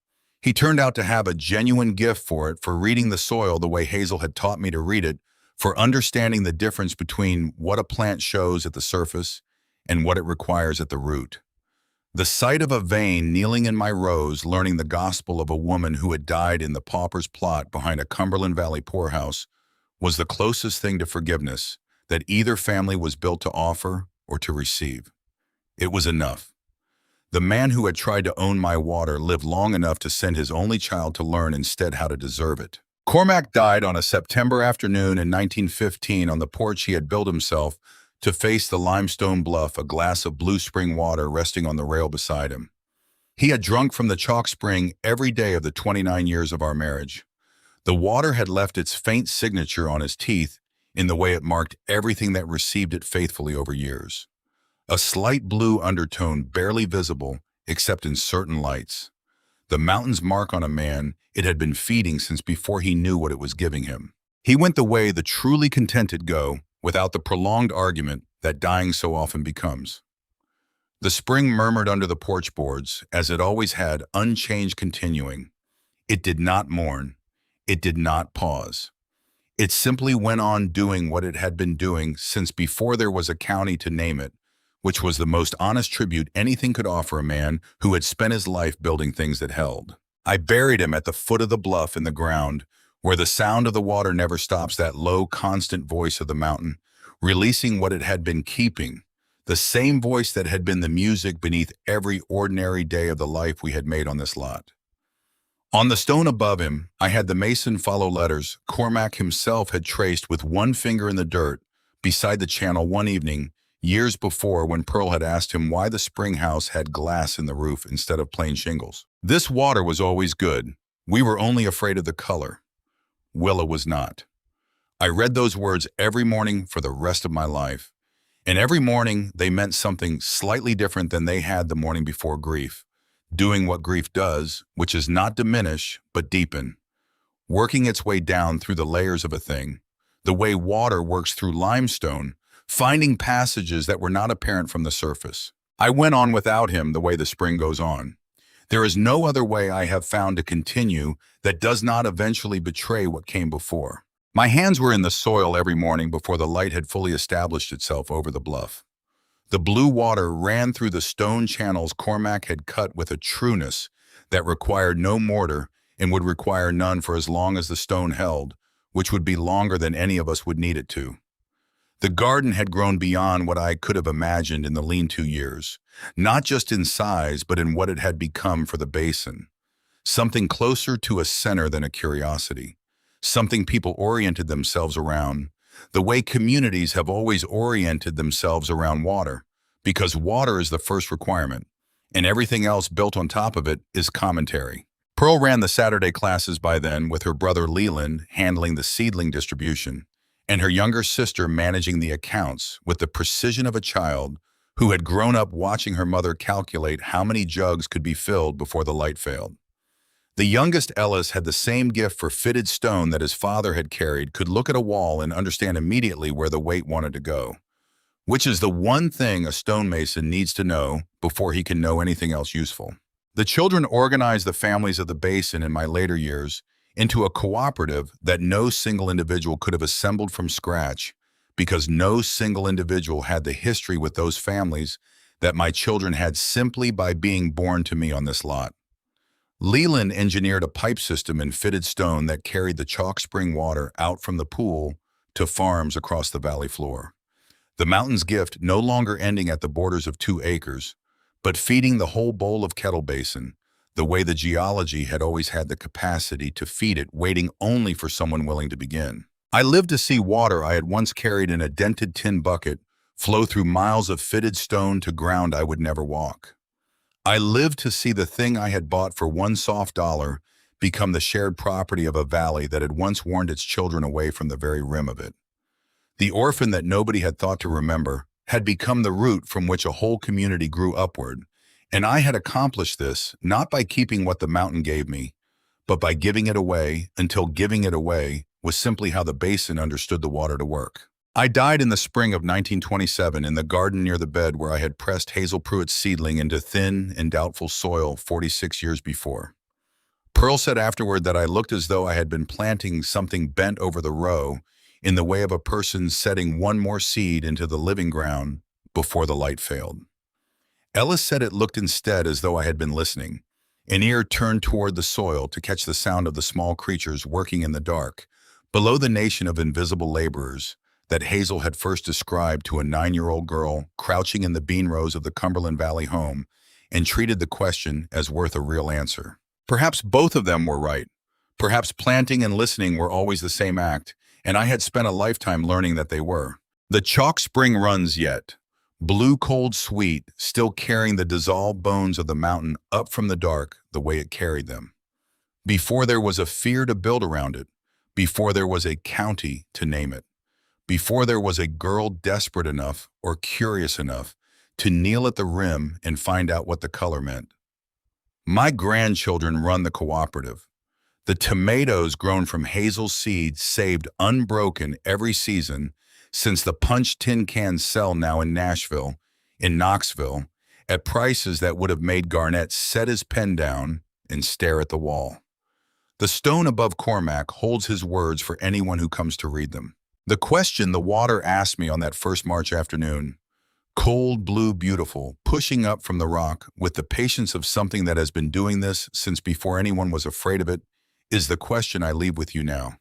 Speaker 1: He turned out to have a genuine gift for it, for reading the soil the way Hazel had taught me to read it, for understanding the difference between what a plant shows at the surface and what it requires at the root. The sight of a Vane kneeling in my rows, learning the gospel of a woman who had died in the pauper's plot behind a Cumberland Valley poorhouse, was the closest thing to forgiveness that either family was built to offer or to receive. It was enough. The man who had tried to own my water lived long enough to send his only child to learn instead how to deserve it. Cormac died on a September afternoon in 1915 on the porch he had built himself to face the limestone bluff, a glass of blue spring water resting on the rail beside him. He had drunk from the chalk spring every day of the 29 years of our marriage. The water had left its faint signature on his teeth in the way it marked everything that received it faithfully over years. A slight blue undertone barely visible except in certain lights. The mountain's mark on a man it had been feeding since before he knew what it was giving him. He went the way the truly contented go, without the prolonged argument that dying so often becomes. The spring murmured under the porch boards, as it always had, unchanged, continuing. It did not mourn. It did not pause. It simply went on doing what it had been doing since before there was a county to name it, which was the most honest tribute anything could offer a man who had spent his life building things that held. I buried him at the foot of the bluff in the ground, where the sound of the water never stops, that low, constant voice of the mountain, releasing what it had been keeping, the same voice that had been the music beneath every ordinary day of the life we had made on this lot. On the stone above him, I had the mason follow letters Cormac himself had traced with one finger in the dirt beside the channel one evening, years before, when Pearl had asked him why the spring house had glass in the roof instead of plain shingles. This water was always good. We were only afraid of the color. Willa was not. I read those words every morning for the rest of my life, and every morning they meant something slightly different than they had the morning before grief, doing what grief does, which is not diminish, but deepen, working its way down through the layers of a thing, the way water works through limestone, finding passages that were not apparent from the surface. I went on without him the way the spring goes on. There is no other way I have found to continue that does not eventually betray what came before. My hands were in the soil every morning before the light had fully established itself over the bluff. The blue water ran through the stone channels Cormac had cut with a trueness that required no mortar and would require none for as long as the stone held, which would be longer than any of us would need it to. The garden had grown beyond what I could have imagined in the lean-to years, not just in size, but in what it had become for the basin. Something closer to a center than a curiosity. Something people oriented themselves around, the way communities have always oriented themselves around water, because water is the first requirement, and everything else built on top of it is commentary. Pearl ran the Saturday classes by then, with her brother Leland handling the seedling distribution, and her younger sister managing the accounts with the precision of a child who had grown up watching her mother calculate how many jugs could be filled before the light failed. The youngest, Ellis, had the same gift for fitted stone that his father had carried, could look at a wall and understand immediately where the weight wanted to go. which is the one thing a stonemason needs to know before he can know anything else useful. The children organized the families of the basin in my later years into a cooperative that no single individual could have assembled from scratch because no single individual had the history with those families that my children had simply by being born to me on this lot. Leland engineered a pipe system in fitted stone that carried the chalk spring water out from the pool to farms across the valley floor. The mountain's gift no longer ending at the borders of 2 acres, but feeding the whole bowl of Kettle Basin, the way the geology had always had the capacity to feed it, waiting only for someone willing to begin. I lived to see water I had once carried in a dented tin bucket flow through miles of fitted stone to ground I would never walk. I lived to see the thing I had bought for one soft dollar become the shared property of a valley that had once warned its children away from the very rim of it. The orphan that nobody had thought to remember had become the root from which a whole community grew upward, and I had accomplished this not by keeping what the mountain gave me, but by giving it away until giving it away was simply how the basin understood the water to work. I died in the spring of 1927 in the garden near the bed where I had pressed Hazel Pruitt's seedling into thin and doubtful soil 46 years before. Pearl said afterward that I looked as though I had been planting something bent over the row in the way of a person setting one more seed into the living ground before the light failed. Ellis said it looked instead as though I had been listening, an ear turned toward the soil to catch the sound of the small creatures working in the dark, below the nation of invisible laborers that Hazel had first described to a 9-year-old girl crouching in the bean rows of the Cumberland Valley home and treated the question as worth a real answer. Perhaps both of them were right. Perhaps planting and listening were always the same act, and I had spent a lifetime learning that they were. The chalk spring runs yet, blue cold sweet, still carrying the dissolved bones of the mountain up from the dark the way it carried them. Before there was a fear to build around it, before there was a county to name it, before there was a girl desperate enough or curious enough to kneel at the rim and find out what the color meant. My grandchildren run the cooperative. The tomatoes grown from Hazel's seed saved unbroken every season since the punch tin cans sell now in Nashville, in Knoxville, at prices that would have made Garnett set his pen down and stare at the wall. The stone above Cormac holds his words for anyone who comes to read them. The question the water asked me on that first March afternoon, cold, blue, beautiful, pushing up from the rock with the patience of something that has been doing this since before anyone was afraid of it, is the question I leave with you now.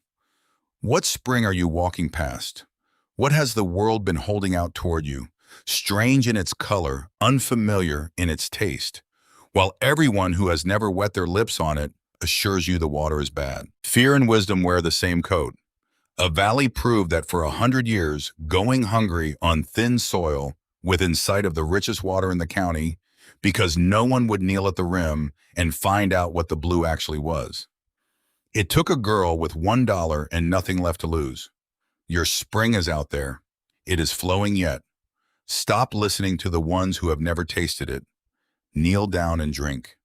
Speaker 1: What spring are you walking past? What has the world been holding out toward you, strange in its color, unfamiliar in its taste, while everyone who has never wet their lips on it assures you the water is bad? Fear and wisdom wear the same coat. A valley proved that for 100 years, going hungry on thin soil within sight of the richest water in the county, because no one would kneel at the rim and find out what the blue actually was. It took a girl with $1 and nothing left to lose. Your spring is out there. It is flowing yet. Stop listening to the ones who have never tasted it. Kneel down and drink.